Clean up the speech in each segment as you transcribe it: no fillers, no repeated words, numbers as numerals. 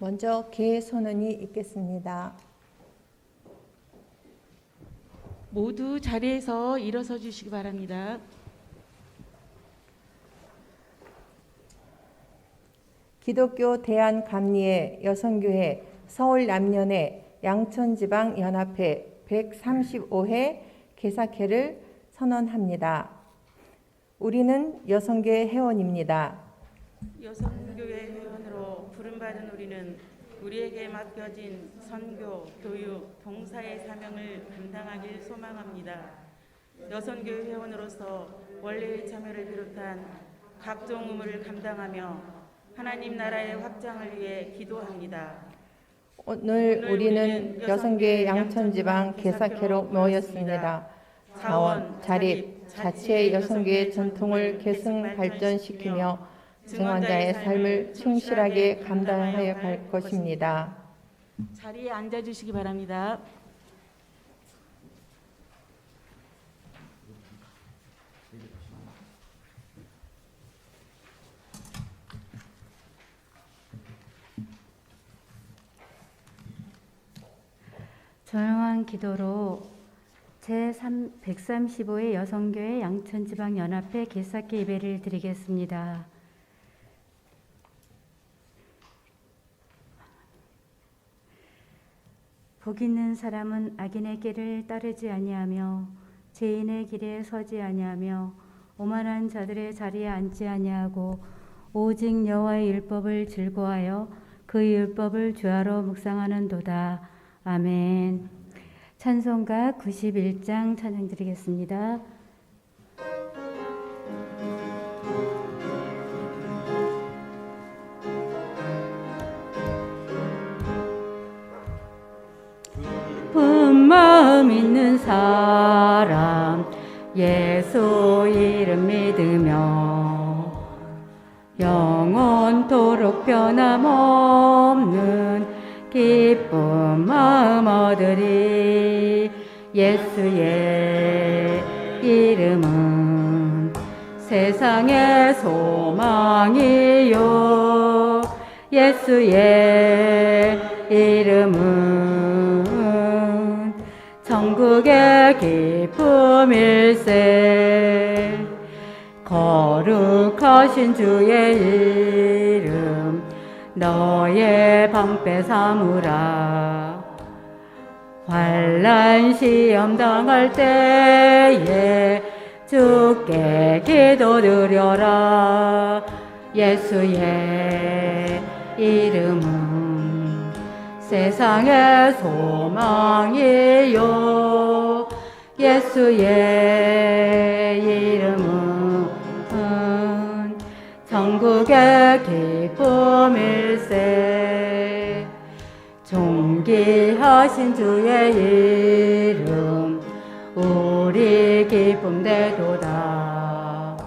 먼저 개선언이 있겠습니다. 모두 자리에서 일어서 주시기 바랍니다. 기독교 대한감리회 여성교회 서울남년회 양천지방연합회 135회 개사회를 선언합니다. 우리는 여성교회 회원입니다. 여성교회 회원으로 부름받은 우리는 우리에게 맡겨진 선교, 교육, 봉사의 사명을 감당하길 소망합니다. 여성교회 회원으로서 원래의 참여를 비롯한 각종 의무를 감당하며 하나님 나라의 확장을 위해 기도합니다. 오늘 우리는 여성교회 양천지방 개사회로 모였습니다. 자원, 자립, 자치의 여성교회 전통을 계승 발전시키며 증언자의 삶을 충실하게 감당하여 갈 것입니다. 자리에 앉아주시기 바랍니다. 조용한 기도로 제135회 여성교회 양천지방연합회 개사회 예배를 드리겠습니다. 복 있는 사람은 악인의 길을 따르지 아니하며 죄인의 길에 서지 아니하며 오만한 자들의 자리에 앉지 아니하고 오직 여호와의 율법을 즐거워하여 그 율법을 주야로 묵상하는도다. 아멘. 찬송가 91장 찬양 드리겠습니다. 깊은 마음 있는 사람 예수 이름 믿으며 영원토록 변함없는 기쁜 마음 얻으리. 예수의 이름은 세상의 소망이요 예수의 이름은 천국의 기쁨일세. 거룩하신 주의 이름 너의 방패 삼으라. 환난 시험 당할 때에 주께 기도드려라. 예수의 이름은 세상의 소망이요 예수의 이름은 천국의 기쁨일세. 존귀하신 주의 이름 우리 기쁨 되도다.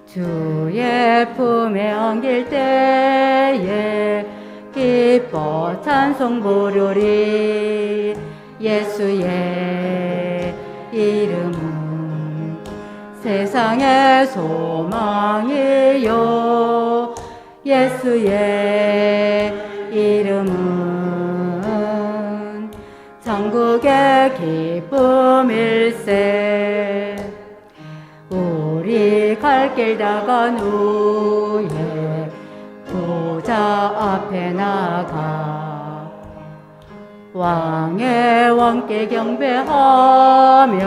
주의 품에 안길 때에 기뻐 찬송 부르리. 예수의 이름은 세상의 소망이요 예수의 이름은 천국의 기쁨일세. 우리 갈 길 다간 후에 보좌 앞에 나가 왕의 왕께 경배하며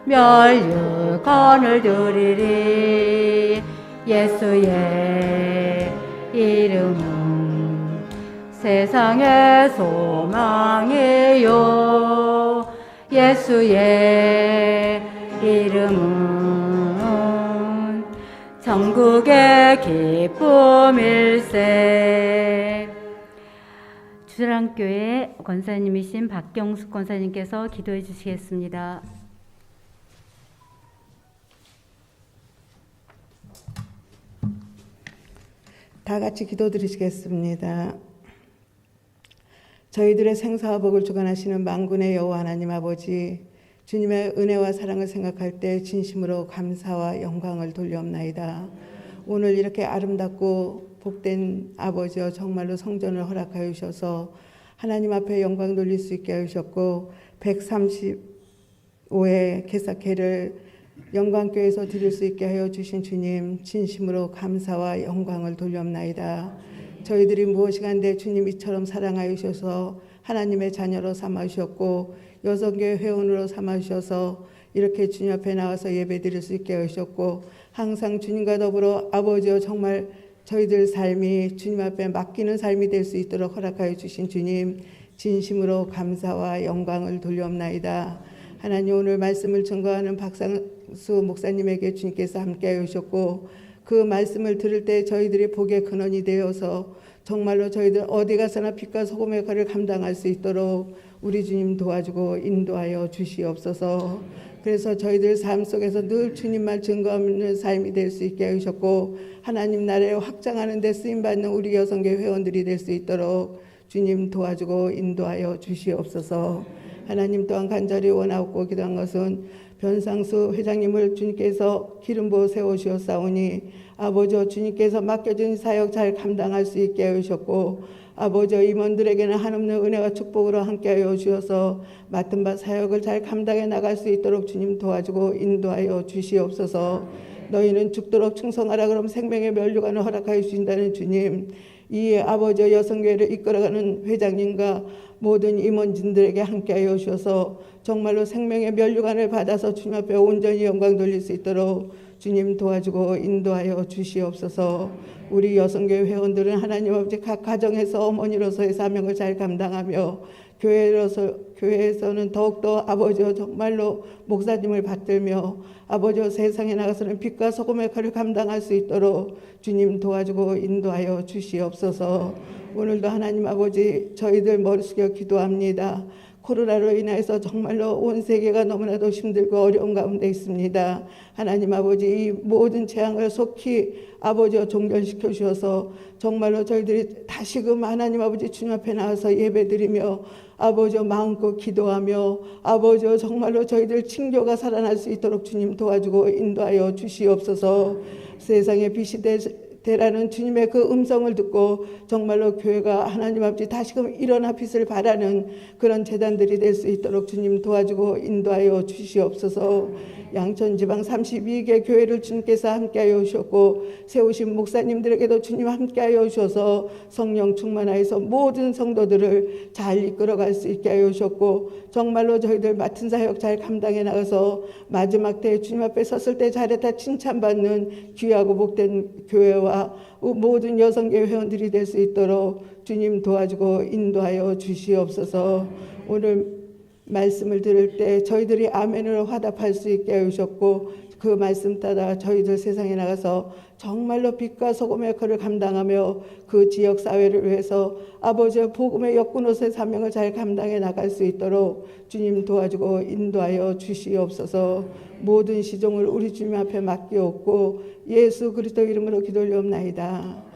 멸류관을 드리리. 예수의 이름은 세상의 소망이요 예수의 이름은 천국의 기쁨일세. 주랑교회 권사님이신 박경숙 권사님께서 기도해 주시겠습니다. 다 같이 기도드리시겠습니다. 저희들의 생사와 복을 주관하시는 만군의 여호와 하나님 아버지, 주님의 은혜와 사랑을 생각할 때 진심으로 감사와 영광을 돌려옵나이다. 오늘 이렇게 아름답고 복된 아버지여 정말로 성전을 허락하여 주셔서 하나님 앞에 영광 돌릴 수 있게 하셨고 135회 개사회를 영광교회에서 드릴 수 있게 하여 주신 주님 진심으로 감사와 영광을 돌려옵나이다. 저희들이 무엇이간데 주님 이처럼 사랑하여 주셔서 하나님의 자녀로 삼아 주셨고 여성교회 회원으로 삼아 주셔서 이렇게 주님 앞에 나와서 예배 드릴 수 있게 하셨고 항상 주님과 더불어 아버지여 정말 저희들 삶이 주님 앞에 맡기는 삶이 될 수 있도록 허락하여 주신 주님 진심으로 감사와 영광을 돌려옵나이다. 하나님 오늘 말씀을 증거하는 박상수 목사님에게 주님께서 함께하여 주셨고 그 말씀을 들을 때 저희들이 복의 근원이 되어서 정말로 저희들 어디 가서나 빛과 소금의 역할을 감당할 수 있도록 우리 주님 도와주고 인도하여 주시옵소서. 그래서 저희들 삶 속에서 늘 주님만 증거하는 삶이 될 수 있게 하셨고 하나님 나라에 확장하는 데 쓰임받는 우리 여성교회 회원들이 될 수 있도록 주님 도와주고 인도하여 주시옵소서. 하나님 또한 간절히 원하고 기도한 것은 변상수 회장님을 주님께서 기름 부어 세우시었사오니 아버지 주님께서 맡겨진 사역 잘 감당할 수 있게 하셨고 아버지 임원들에게는 한없는 은혜와 축복으로 함께하여 주셔서 맡은 바 사역을 잘 감당해 나갈 수 있도록 주님 도와주고 인도하여 주시옵소서. 너희는 죽도록 충성하라 그럼 생명의 면류관을 허락하여 주신다는 주님 이 아버지 여성교회를 이끌어가는 회장님과 모든 임원진들에게 함께하여 주셔서 정말로 생명의 면류관을 받아서 주님 앞에 온전히 영광 돌릴 수 있도록 주님 도와주고 인도하여 주시옵소서. 우리 여성교회 회원들은 하나님 아버지 각 가정에서 어머니로서의 사명을 잘 감당하며 교회에서는 더욱더 아버지와 정말로 목사님을 받들며 아버지와 세상에 나가서는 빛과 소금의 역할을 감당할 수 있도록 주님 도와주고 인도하여 주시옵소서. 오늘도 하나님 아버지 저희들 머리 숙여 기도합니다. 코로나로 인해서 정말로 온 세계가 너무나도 힘들고 어려운 가운데 있습니다. 하나님 아버지 이 모든 재앙을 속히 아버지와 종결시켜 주셔서 정말로 저희들이 다시금 하나님 아버지 주님 앞에 나와서 예배드리며 아버지와 마음껏 기도하며 아버지와 정말로 저희들 친교가 살아날 수 있도록 주님 도와주고 인도하여 주시옵소서. 세상의 빛이 되라는 주님의 그 음성을 듣고 정말로 교회가 하나님 아버지 다시금 일어나 빛을 발하는 그런 재단들이 될 수 있도록 주님 도와주고 인도하여 주시옵소서. 양천지방 32개 교회를 주님께서 함께하여 주셨고 세우신 목사님들에게도 주님 함께하여 주셔서 성령 충만하여서 모든 성도들을 잘 이끌어갈 수 있게 하여 주셨고 정말로 저희들 맡은 사역 잘 감당해 나가서 마지막 때 주님 앞에 섰을 때 잘했다 칭찬받는 귀하고 복된 교회와 모든 여성교회 회원들이 될 수 있도록 주님 도와주고 인도하여 주시옵소서. 오늘 말씀을 들을 때 저희들이 아멘으로 화답할 수 있게 해주셨고 그 말씀 따라 저희들 세상에 나가서 정말로 빛과 소금의 역할을 감당하며 그 지역 사회를 위해서 아버지의 복음의 역군으로서의 사명을 잘 감당해 나갈 수 있도록 주님 도와주고 인도하여 주시옵소서. 모든 시종을 우리 주님 앞에 맡기옵고 예수 그리스도 이름으로 기도 올리옵나이다.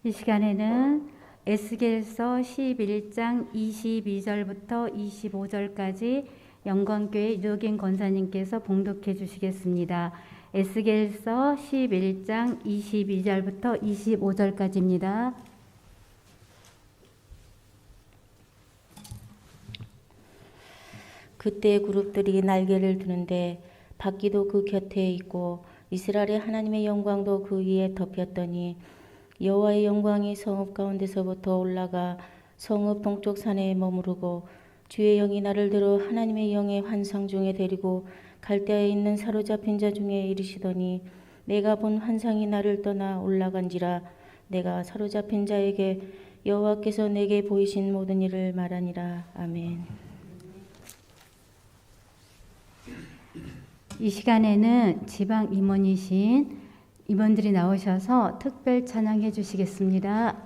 이 시간에는 에스겔서 11장 22절부터 25절까지 영광교회 유도긴 권사님께서 봉독해 주시겠습니다. 에스겔서 11장 22절부터 25절까지입니다. 그때 그룹들이 날개를 드는데 바퀴도 그 곁에 있고 이스라엘의 하나님의 영광도 그 위에 덮였더니 여호와의 영광이 성읍 가운데서부터 올라가 성읍 동쪽 산에 머무르고 주의 영이 나를 들어 하나님의 영의 환상 중에 데리고 갈대아에 있는 사로잡힌 자 중에 이르시더니 내가 본 환상이 나를 떠나 올라간지라. 내가 사로잡힌 자에게 여호와께서 내게 보이신 모든 일을 말하니라. 아멘. 이 시간에는 지방 임원이신 임원들이 나오셔서 특별 찬양해 주시겠습니다.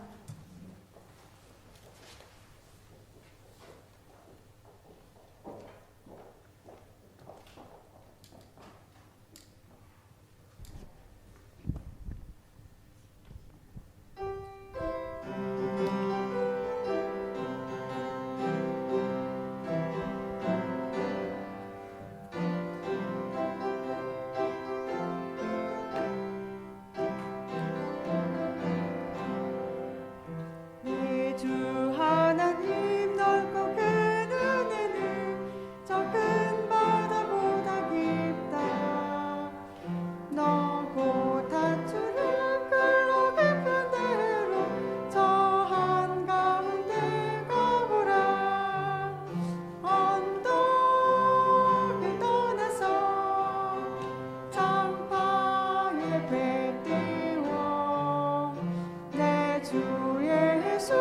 주 예수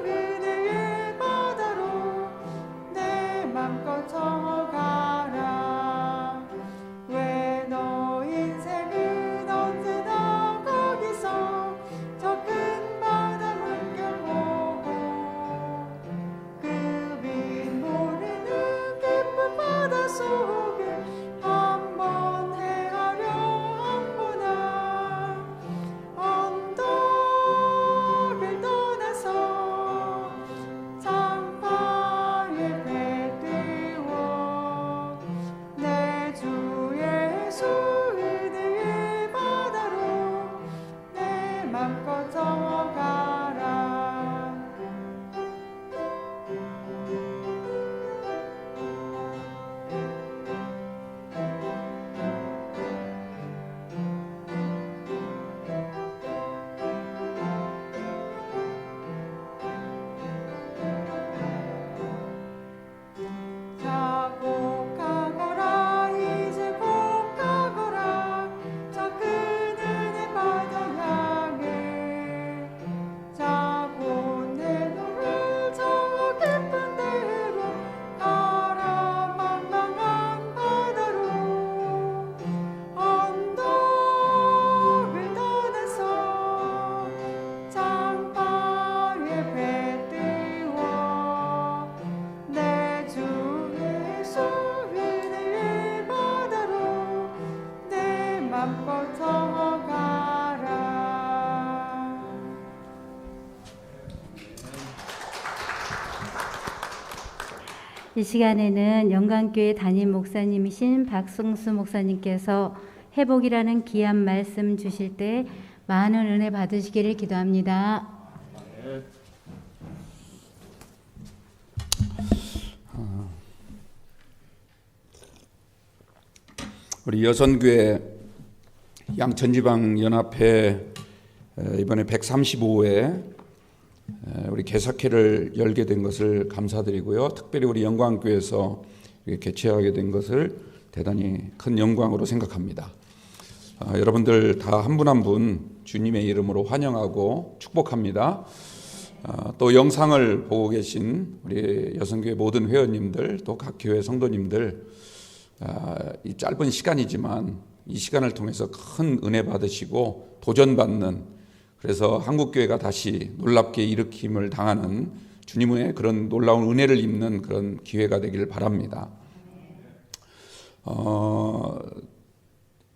은혜의 바다로 내 맘껏 저가라. 왜 너 인생은 언제나 거기서 저 큰 바다 물결 보고 그 빈 모르는 깊은 바다 속을 한번 헤아려 한보나. 언덕을 떠나서 장파에 배 띄워 내 주 예수 은혜의 바다로 내 맘껏 저가라. 자 곧 가거라 이제 곧 가거라 저 그늘의 바다 향해. 자 곧 내 눈을 저 깊은 데로 가라. 망망한 바다로 언덕을 떠나서 장파에 배 띄워 내 주 예수 은혜의 바다로 내 맘껏 저가라. 이 시간에는 영광교회 담임 목사님이신 박승수 목사님께서 회복이라는 귀한 말씀 주실 때 많은 은혜 받으시기를 기도합니다. 우리 여선교회 양천지방연합회 이번에 135회 우리 개사회를 열게 된 것을 감사드리고요. 특별히 우리 영광교회에서 이렇게 개최하게 된 것을 대단히 큰 영광으로 생각합니다. 여러분들 다 한 분 한 분 주님의 이름으로 환영하고 축복합니다. 또 영상을 보고 계신 우리 여선교회 모든 회원님들 또 각 교회 성도님들 이 짧은 시간이지만 이 시간을 통해서 큰 은혜 받으시고 도전받는, 그래서 한국교회가 다시 놀랍게 일으킴을 당하는 주님의 그런 놀라운 은혜를 입는 그런 기회가 되기를 바랍니다.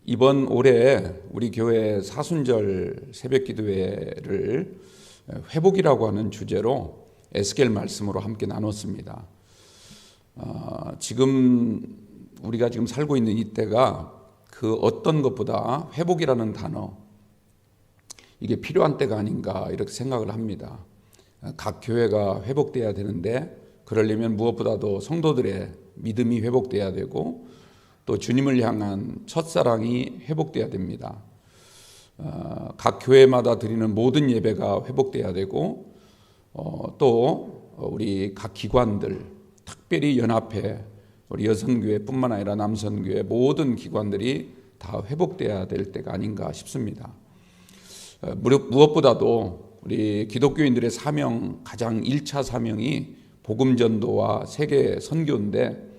이번 올해 우리 교회 사순절 새벽기도회를 회복이라고 하는 주제로 에스겔 말씀으로 함께 나눴습니다. 우리가 지금 살고 있는 이때가 그 어떤 것보다 회복이라는 단어, 이게 필요한 때가 아닌가 이렇게 생각을 합니다. 각 교회가 회복돼야 되는데 그러려면 무엇보다도 성도들의 믿음이 회복돼야 되고 또 주님을 향한 첫사랑이 회복돼야 됩니다. 각 교회마다 드리는 모든 예배가 회복돼야 되고 또 우리 각 기관들, 특별히 연합회, 우리 여성교회뿐만 아니라 남선교회 모든 기관들이 다 회복돼야 될 때가 아닌가 싶습니다. 무엇보다도 우리 기독교인들의 사명, 가장 1차 사명이 복음 전도와 세계 선교인데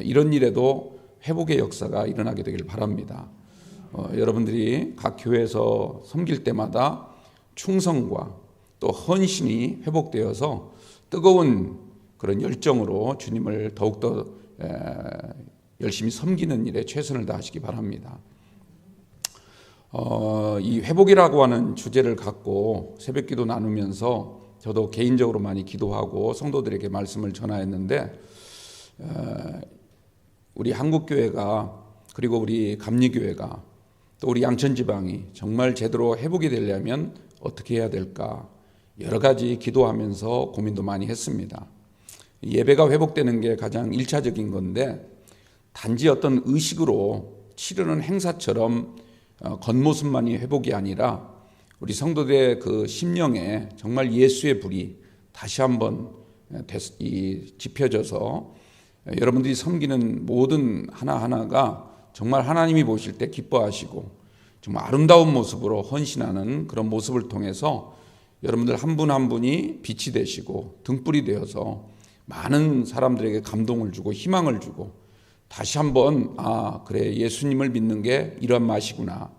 이런 일에도 회복의 역사가 일어나게 되길 바랍니다. 여러분들이 각 교회에서 섬길 때마다 충성과 또 헌신이 회복되어서 뜨거운 그런 열정으로 주님을 더욱더 열심히 섬기는 일에 최선을 다하시기 바랍니다. 이 회복이라고 하는 주제를 갖고 새벽기도 나누면서 저도 개인적으로 많이 기도하고 성도들에게 말씀을 전하였는데 우리 한국교회가 그리고 우리 감리교회가 또 우리 양천지방이 정말 제대로 회복이 되려면 어떻게 해야 될까 여러 가지 기도하면서 고민도 많이 했습니다. 예배가 회복되는 게 가장 1차적인 건데 단지 어떤 의식으로 치르는 행사처럼 겉모습만이 회복이 아니라 우리 성도들의 그 심령에 정말 예수의 불이 다시 한번 지펴져서 여러분들이 섬기는 모든 하나하나가 정말 하나님이 보실 때 기뻐하시고 정말 아름다운 모습으로 헌신하는 그런 모습을 통해서 여러분들 한 분 한 분이 빛이 되시고 등불이 되어서 많은 사람들에게 감동을 주고 희망을 주고 다시 한번 그래, 예수님을 믿는 게 이런 맛이구나,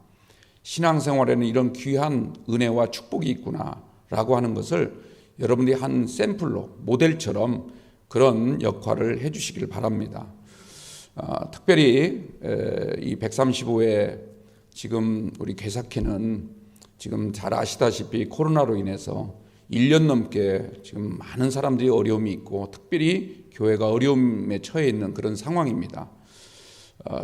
신앙생활에는 이런 귀한 은혜와 축복이 있구나 라고 하는 것을 여러분들이 한 샘플로, 모델처럼 그런 역할을 해주시길 바랍니다. 특별히 이 135회 지금 우리 괴사케는 지금 잘 아시다시피 코로나로 인해서 1년 넘게 지금 많은 사람들이 어려움이 있고 특별히 교회가 어려움에 처해 있는 그런 상황입니다.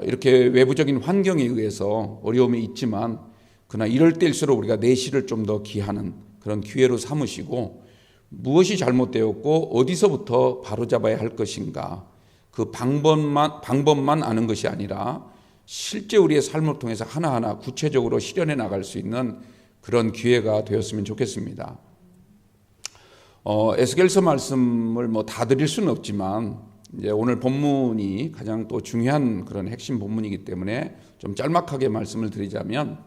이렇게 외부적인 환경에 의해서 어려움이 있지만 그러나 이럴 때일수록 우리가 내실을 좀 더 기하는 그런 기회로 삼으시고 무엇이 잘못되었고 어디서부터 바로잡아야 할 것인가, 그 방법만 아는 것이 아니라 실제 우리의 삶을 통해서 하나하나 구체적으로 실현해 나갈 수 있는 그런 기회가 되었으면 좋겠습니다. 에스겔서 말씀을 다 드릴 수는 없지만 이제 오늘 본문이 가장 또 중요한 그런 핵심 본문이기 때문에 좀 짤막하게 말씀을 드리자면,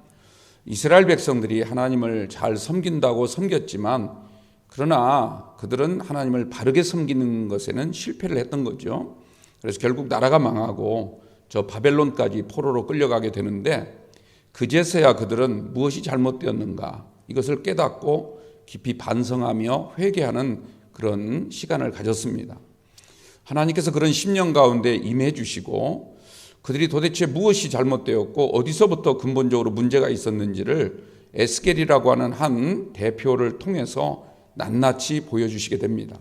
이스라엘 백성들이 하나님을 잘 섬긴다고 섬겼지만 그러나 그들은 하나님을 바르게 섬기는 것에는 실패를 했던 거죠. 그래서 결국 나라가 망하고 저 바벨론까지 포로로 끌려가게 되는데, 그제서야 그들은 무엇이 잘못되었는가 이것을 깨닫고 깊이 반성하며 회개하는 그런 시간을 가졌습니다. 하나님께서 그런 10년 가운데 임해 주시고 그들이 도대체 무엇이 잘못되었고 어디서부터 근본적으로 문제가 있었는지를 에스겔이라고 하는 한 대표를 통해서 낱낱이 보여주시게 됩니다.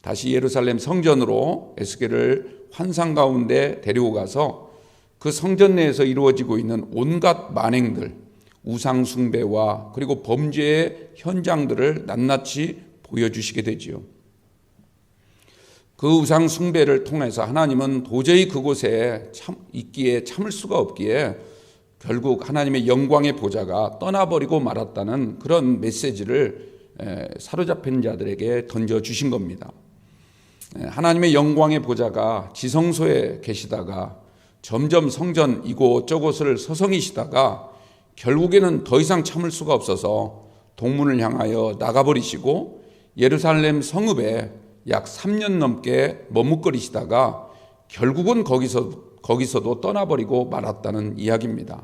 다시 예루살렘 성전으로 에스겔을 환상 가운데 데리고 가서 그 성전 내에서 이루어지고 있는 온갖 만행들, 우상 숭배와 그리고 범죄의 현장들을 낱낱이 보여주시게 되지요. 그 우상 숭배를 통해서 하나님은 도저히 그곳에 있기에 참을 수가 없기에 결국 하나님의 영광의 보좌가 떠나버리고 말았다는 그런 메시지를 사로잡힌 자들에게 던져주신 겁니다. 하나님의 영광의 보좌가 지성소에 계시다가 점점 성전 이곳저곳을 서성이시다가 결국에는 더 이상 참을 수가 없어서 동문을 향하여 나가버리시고 예루살렘 성읍에 약 3년 넘게 머뭇거리시다가 결국은 거기서도 떠나버리고 말았다는 이야기입니다.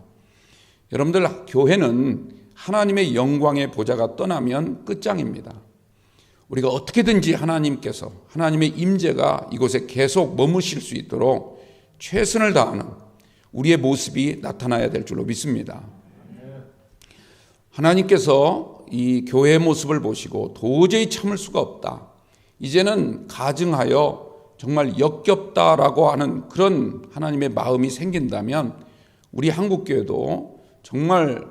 여러분들, 교회는 하나님의 영광의 보좌가 떠나면 끝장입니다. 우리가 어떻게든지 하나님께서, 하나님의 임재가 이곳에 계속 머무실 수 있도록 최선을 다하는 우리의 모습이 나타나야 될 줄로 믿습니다. 하나님께서 이 교회의 모습을 보시고 도저히 참을 수가 없다, 이제는 가증하여 정말 역겹다라고 하는 그런 하나님의 마음이 생긴다면 우리 한국교회도 정말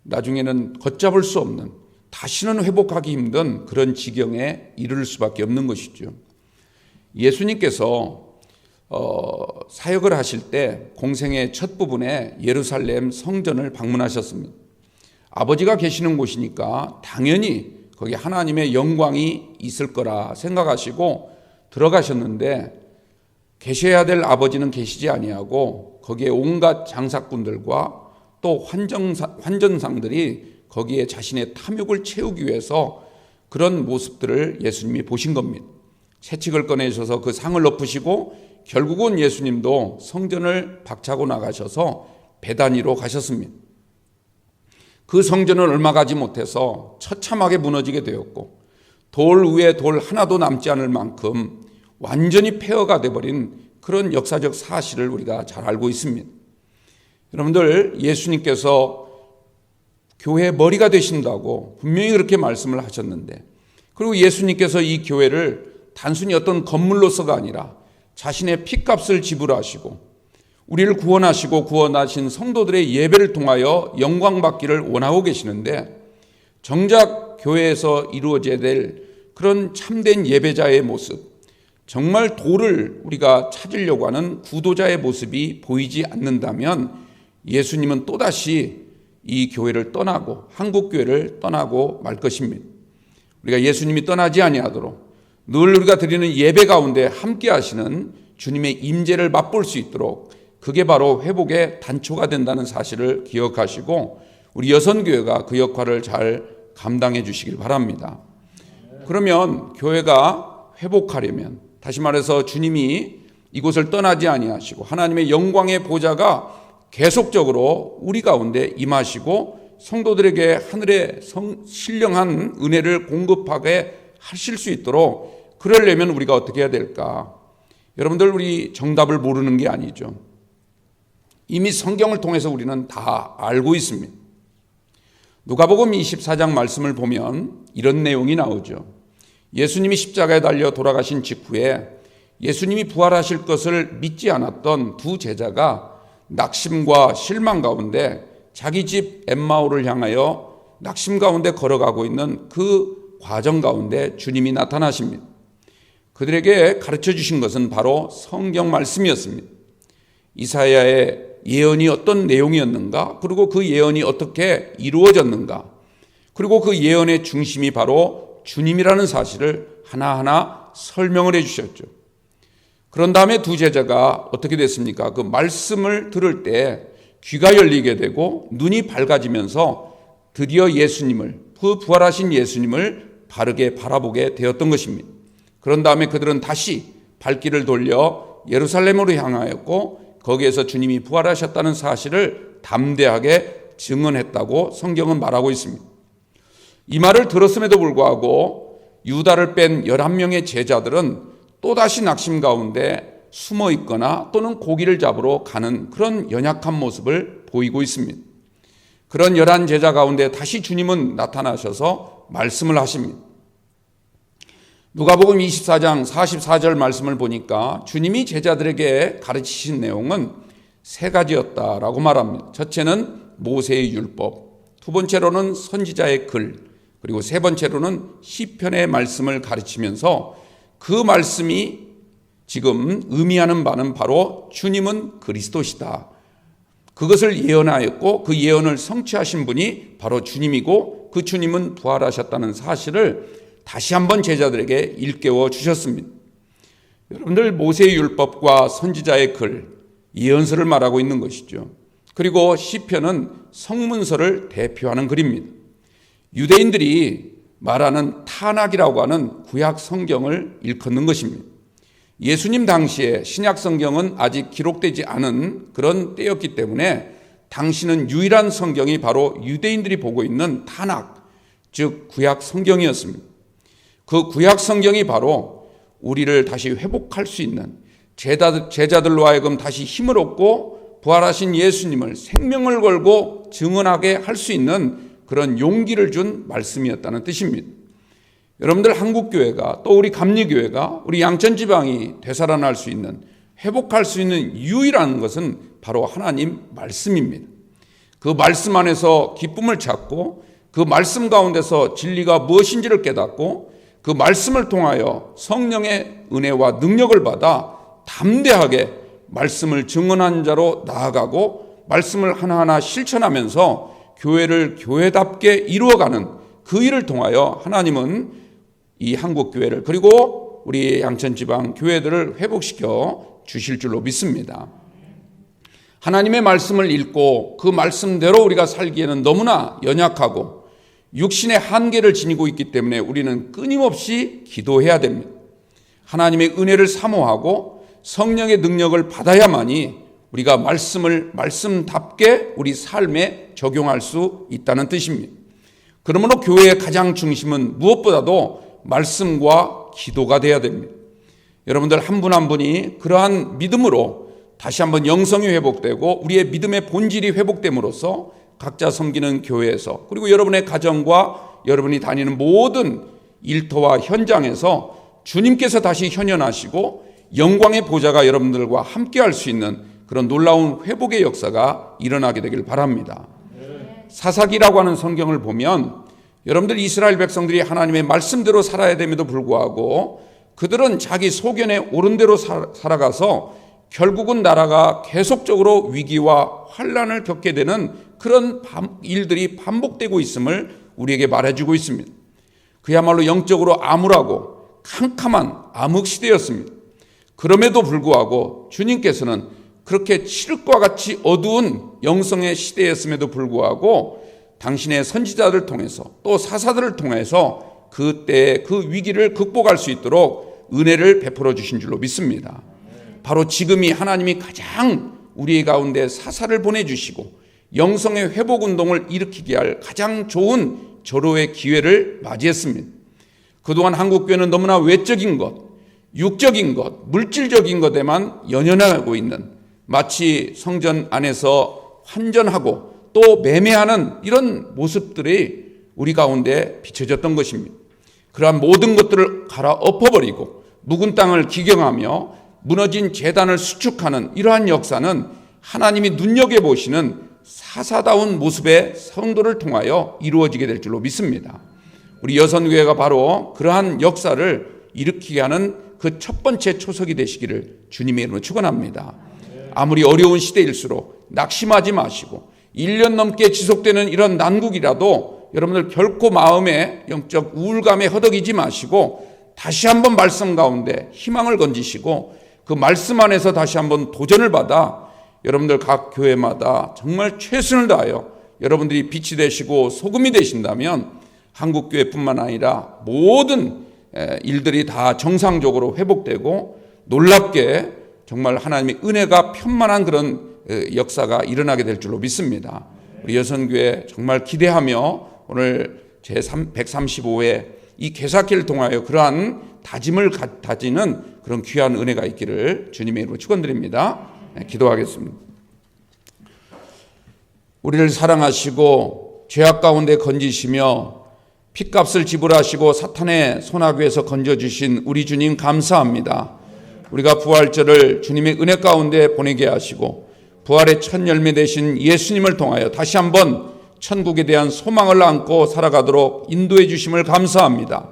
나중에는 걷잡을 수 없는, 다시는 회복하기 힘든 그런 지경에 이를 수밖에 없는 것이죠. 예수님께서 사역을 하실 때 공생의 첫 부분에 예루살렘 성전을 방문하셨습니다. 아버지가 계시는 곳이니까 당연히 거기 하나님의 영광이 있을 거라 생각하시고 들어가셨는데, 계셔야 될 아버지는 계시지 아니하고 거기에 온갖 장사꾼들과 또 환전상들이 거기에 자신의 탐욕을 채우기 위해서 그런 모습들을 예수님이 보신 겁니다. 채찍을 꺼내셔서 그 상을 엎으시고 결국은 예수님도 성전을 박차고 나가셔서 베다니로 가셨습니다. 그 성전은 얼마 가지 못해서 처참하게 무너지게 되었고 돌 위에 돌 하나도 남지 않을 만큼 완전히 폐허가 되어버린 그런 역사적 사실을 우리가 잘 알고 있습니다. 여러분들, 예수님께서 교회의 머리가 되신다고 분명히 그렇게 말씀을 하셨는데, 그리고 예수님께서 이 교회를 단순히 어떤 건물로서가 아니라 자신의 피값을 지불하시고 우리를 구원하시고 구원하신 성도들의 예배를 통하여 영광받기를 원하고 계시는데, 정작 교회에서 이루어져야 될 그런 참된 예배자의 모습, 정말 도를 우리가 찾으려고 하는 구도자의 모습이 보이지 않는다면 예수님은 또다시 이 교회를 떠나고 한국교회를 떠나고 말 것입니다. 우리가 예수님이 떠나지 아니하도록 늘 우리가 드리는 예배 가운데 함께 하시는 주님의 임재를 맛볼 수 있도록, 그게 바로 회복의 단초가 된다는 사실을 기억하시고 우리 여선교회가 그 역할을 잘 감당해 주시길 바랍니다. 그러면 교회가 회복하려면, 다시 말해서 주님이 이곳을 떠나지 아니하시고 하나님의 영광의 보좌가 계속적으로 우리 가운데 임하시고 성도들에게 하늘의 신령한 은혜를 공급하게 하실 수 있도록, 그러려면 우리가 어떻게 해야 될까? 여러분들, 우리 정답을 모르는 게 아니죠. 이미 성경을 통해서 우리는 다 알고 있습니다. 누가복음 24장 말씀을 보면 이런 내용이 나오죠. 예수님이 십자가에 달려 돌아가신 직후에 예수님이 부활하실 것을 믿지 않았던 두 제자가 낙심과 실망 가운데 자기 집 엠마오를 향하여 낙심 가운데 걸어가고 있는 그 과정 가운데 주님이 나타나십니다. 그들에게 가르쳐 주신 것은 바로 성경 말씀이었습니다. 이사야의 예언이 어떤 내용이었는가, 그리고 그 예언이 어떻게 이루어졌는가, 그리고 그 예언의 중심이 바로 주님이라는 사실을 하나하나 설명을 해 주셨죠. 그런 다음에 두 제자가 어떻게 됐습니까? 그 말씀을 들을 때 귀가 열리게 되고 눈이 밝아지면서 드디어 예수님을, 그 부활하신 예수님을 바르게 바라보게 되었던 것입니다. 그런 다음에 그들은 다시 발길을 돌려 예루살렘으로 향하였고, 거기에서 주님이 부활하셨다는 사실을 담대하게 증언했다고 성경은 말하고 있습니다. 이 말을 들었음에도 불구하고 유다를 뺀 11명의 제자들은 또다시 낙심 가운데 숨어 있거나 또는 고기를 잡으러 가는 그런 연약한 모습을 보이고 있습니다. 그런 11 제자 가운데 다시 주님은 나타나셔서 말씀을 하십니다. 누가복음 24장 44절 말씀을 보니까 주님이 제자들에게 가르치신 내용은 세 가지였다라고 말합니다. 첫째는 모세의 율법, 두 번째로는 선지자의 글, 그리고 세 번째로는 시편의 말씀을 가르치면서 그 말씀이 지금 의미하는 바는 바로 주님은 그리스도시다, 그것을 예언하였고 그 예언을 성취하신 분이 바로 주님이고 그 주님은 부활하셨다는 사실을 다시 한번 제자들에게 일깨워 주셨습니다. 여러분들, 모세의 율법과 선지자의 글, 예언서를 말하고 있는 것이죠. 그리고 시편은 성문서를 대표하는 글입니다. 유대인들이 말하는 타낙이라고 하는 구약 성경을 일컫는 것입니다. 예수님 당시에 신약 성경은 아직 기록되지 않은 그런 때였기 때문에 당시는 유일한 성경이 바로 유대인들이 보고 있는 타낙, 즉 구약 성경이었습니다. 그 구약 성경이 바로 우리를 다시 회복할 수 있는, 제자들로 하여금 다시 힘을 얻고 부활하신 예수님을 생명을 걸고 증언하게 할 수 있는 그런 용기를 준 말씀이었다는 뜻입니다. 여러분들, 한국교회가, 또 우리 감리교회가, 우리 양천지방이 되살아날 수 있는, 회복할 수 있는 유일한 것은 바로 하나님 말씀입니다. 그 말씀 안에서 기쁨을 찾고 그 말씀 가운데서 진리가 무엇인지를 깨닫고 그 말씀을 통하여 성령의 은혜와 능력을 받아 담대하게 말씀을 증언한 자로 나아가고 말씀을 하나하나 실천하면서 교회를 교회답게 이루어가는 그 일을 통하여 하나님은 이 한국교회를, 그리고 우리 양천지방 교회들을 회복시켜 주실 줄로 믿습니다. 하나님의 말씀을 읽고 그 말씀대로 우리가 살기에는 너무나 연약하고 육신의 한계를 지니고 있기 때문에 우리는 끊임없이 기도해야 됩니다. 하나님의 은혜를 사모하고 성령의 능력을 받아야만이 우리가 말씀을 말씀답게 우리 삶에 적용할 수 있다는 뜻입니다. 그러므로 교회의 가장 중심은 무엇보다도 말씀과 기도가 되어야 됩니다. 여러분들 한 분 한 분이 그러한 믿음으로 다시 한번 영성이 회복되고 우리의 믿음의 본질이 회복됨으로써 각자 섬기는 교회에서, 그리고 여러분의 가정과 여러분이 다니는 모든 일터와 현장에서 주님께서 다시 현현하시고 영광의 보좌가 여러분들과 함께할 수 있는 그런 놀라운 회복의 역사가 일어나게 되길 바랍니다. 사사기라고 하는 성경을 보면 여러분들, 이스라엘 백성들이 하나님의 말씀대로 살아야 됨에도 불구하고 그들은 자기 소견에 옳은 대로 살아가서 결국은 나라가 계속적으로 위기와 환란을 겪게 되는 그런 일들이 반복되고 있음을 우리에게 말해주고 있습니다. 그야말로 영적으로 암울하고 캄캄한 암흑시대였습니다. 그럼에도 불구하고 주님께서는 그렇게 칠흑과 같이 어두운 영성의 시대였음에도 불구하고 당신의 선지자들을 통해서 또 사사들을 통해서 그때 그 위기를 극복할 수 있도록 은혜를 베풀어 주신 줄로 믿습니다. 바로 지금이 하나님이 가장 우리 가운데 사사를 보내주시고 영성의 회복 운동을 일으키게 할 가장 좋은 절호의 기회를 맞이했습니다. 그동안 한국교회는 너무나 외적인 것, 육적인 것, 물질적인 것에만 연연하고 있는, 마치 성전 안에서 환전하고 또 매매하는 이런 모습들이 우리 가운데 비춰졌던 것입니다. 그러한 모든 것들을 갈아엎어버리고 묵은 땅을 기경하며 무너진 제단을 수축하는 이러한 역사는 하나님이 눈여겨보시는 사사다운 모습의 성도를 통하여 이루어지게 될 줄로 믿습니다. 우리 여선교회가 바로 그러한 역사를 일으키게 하는 그 첫 번째 초석이 되시기를 주님의 이름으로 축원합니다. 아무리 어려운 시대일수록 낙심하지 마시고 1년 넘게 지속되는 이런 난국이라도 여러분들 결코 마음에 영적 우울감에 허덕이지 마시고 다시 한번 말씀 가운데 희망을 건지시고 그 말씀 안에서 다시 한번 도전을 받아 여러분들 각 교회마다 정말 최선을 다하여 여러분들이 빛이 되시고 소금이 되신다면 한국교회뿐만 아니라 모든 일들이 다 정상적으로 회복되고 놀랍게 정말 하나님의 은혜가 편만한 그런 역사가 일어나게 될 줄로 믿습니다. 우리 여선교회 정말 기대하며 오늘 제135회 이 개사기를 통하여 그러한 다짐을 다지는 그런 귀한 은혜가 있기를 주님의 이름으로 축원드립니다. 기도하겠습니다. 우리를 사랑하시고 죄악 가운데 건지시며 핏값을 지불하시고 사탄의 손아귀에서 건져주신 우리 주님 감사합니다. 우리가 부활절을 주님의 은혜 가운데 보내게 하시고 부활의 첫 열매 되신 예수님을 통하여 다시 한번 천국에 대한 소망을 안고 살아가도록 인도해 주심을 감사합니다.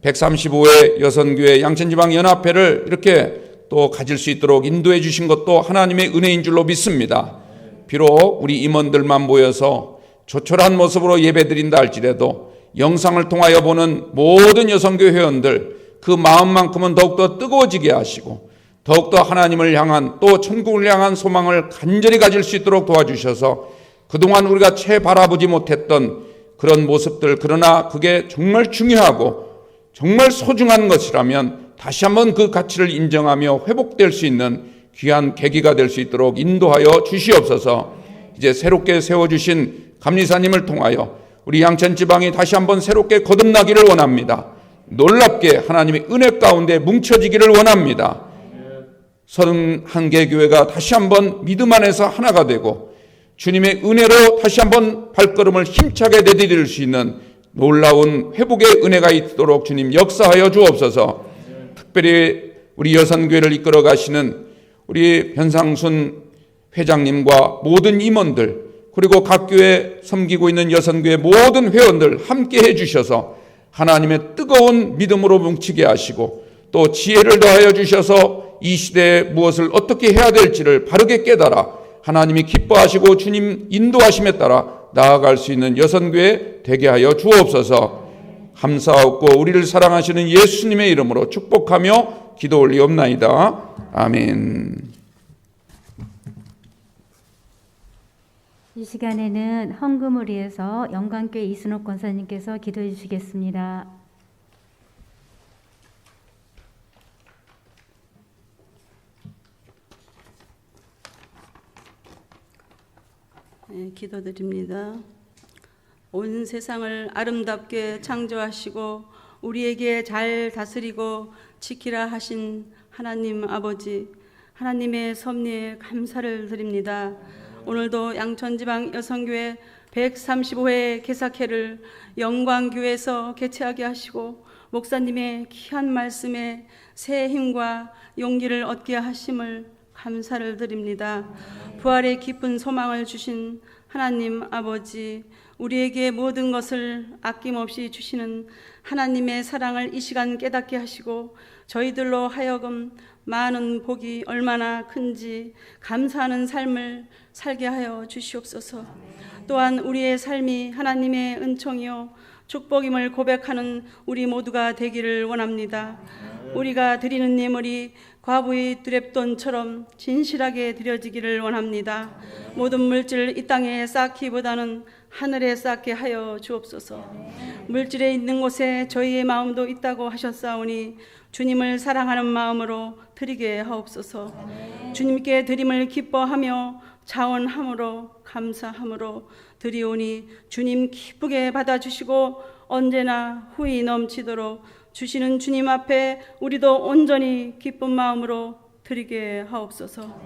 135회 여선교회 양천지방연합회를 이렇게 또 가질 수 있도록 인도해 주신 것도 하나님의 은혜인 줄로 믿습니다. 비록 우리 임원들만 모여서 조촐한 모습으로 예배드린다 할지라도 영상을 통하여 보는 모든 여선교회 회원들 그 마음만큼은 더욱더 뜨거워지게 하시고 더욱더 하나님을 향한 또 천국을 향한 소망을 간절히 가질 수 있도록 도와주셔서 그동안 우리가 채 바라보지 못했던 그런 모습들, 그러나 그게 정말 중요하고 정말 소중한 것이라면 다시 한번 그 가치를 인정하며 회복될 수 있는 귀한 계기가 될 수 있도록 인도하여 주시옵소서. 이제 새롭게 세워주신 감리사님을 통하여 우리 양천지방이 다시 한번 새롭게 거듭나기를 원합니다. 놀랍게 하나님의 은혜 가운데 뭉쳐지기를 원합니다. 31개 교회가 다시 한번 믿음 안에서 하나가 되고 주님의 은혜로 다시 한번 발걸음을 힘차게 내디딜 수 있는 놀라운 회복의 은혜가 있도록 주님 역사하여 주옵소서. 특별히 우리 여선교회를 이끌어 가시는 우리 변상순 회장님과 모든 임원들 그리고 각 교회 섬기고 있는 여선교회 모든 회원들 함께 해주셔서 하나님의 뜨거운 믿음으로 뭉치게 하시고 또 지혜를 더하여 주셔서 이 시대에 무엇을 어떻게 해야 될지를 바르게 깨달아 하나님이 기뻐하시고 주님 인도하심에 따라 나아갈 수 있는 여선교회 되게 하여 주옵소서. 감사하고 우리를 사랑하시는 예수님의 이름으로 축복하며 기도 올리옵나이다. 아멘. 이 시간에는 헌금을 위해서 영광교회 이순옥 권사님께서 기도해 주시겠습니다. 네, 기도드립니다. 온 세상을 아름답게 창조하시고 우리에게 잘 다스리고 지키라 하신 하나님 아버지, 하나님의 섭리에 감사를 드립니다. 오늘도 양천지방 여선교회 135회 개사회를 영광교회에서 개최하게 하시고 목사님의 귀한 말씀에 새 힘과 용기를 얻게 하심을 감사를 드립니다. 부활의 깊은 소망을 주신 하나님 아버지, 우리에게 모든 것을 아낌없이 주시는 하나님의 사랑을 이 시간 깨닫게 하시고 저희들로 하여금 많은 복이 얼마나 큰지 감사하는 삶을 살게 하여 주시옵소서. 또한 우리의 삶이 하나님의 은총이요 축복임을 고백하는 우리 모두가 되기를 원합니다. 우리가 드리는 예물이 과부의 두렙돈처럼 진실하게 드려지기를 원합니다. 모든 물질을 이 땅에 쌓기보다는 하늘에 쌓게 하여 주옵소서. 물질에 있는 곳에 저희의 마음도 있다고 하셨사오니 주님을 사랑하는 마음으로 드리게 하옵소서. 주님께 드림을 기뻐하며 자원함으로 감사함으로 드리오니 주님 기쁘게 받아주시고 언제나 후이 넘치도록 주시는 주님 앞에 우리도 온전히 기쁜 마음으로 드리게 하옵소서.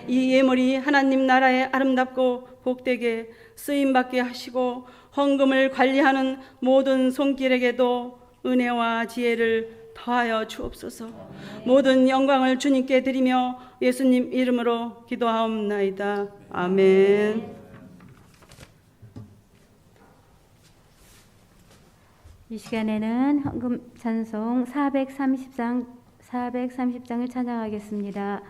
이 예물이 하나님 나라에 아름답고 복되게 쓰임받게 하시고 헌금을 관리하는 모든 손길에게도 은혜와 지혜를 더하여 주옵소서. 모든 영광을 주님께 드리며 예수님 이름으로 기도하옵나이다. 아멘. 이 시간에는 헌금 찬송 430장을 찬양하겠습니다.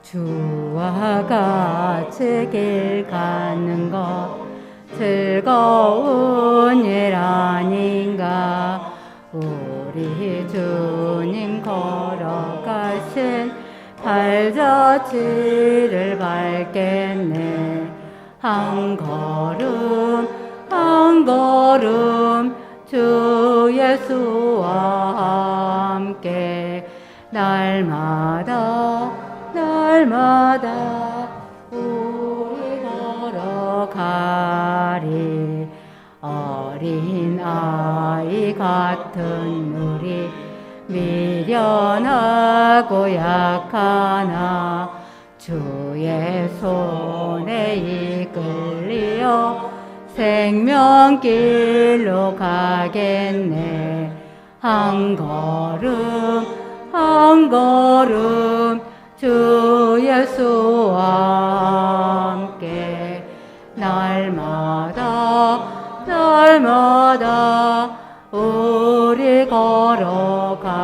주와 같이 길 가는 것 즐거운 일 아닌가. 우리 주님 걸어가신 발자취를 밟겠네. 한 걸음 한 걸음 주 예수와 함께 날마다 우리 걸어가리. 어린 아이 같은 우리 미련하고 약하나 주의 손에 이끌려 생명길로 가겠네. 한 걸음 한 걸음 주 예수와 함께 날마다 우리 걸어가리.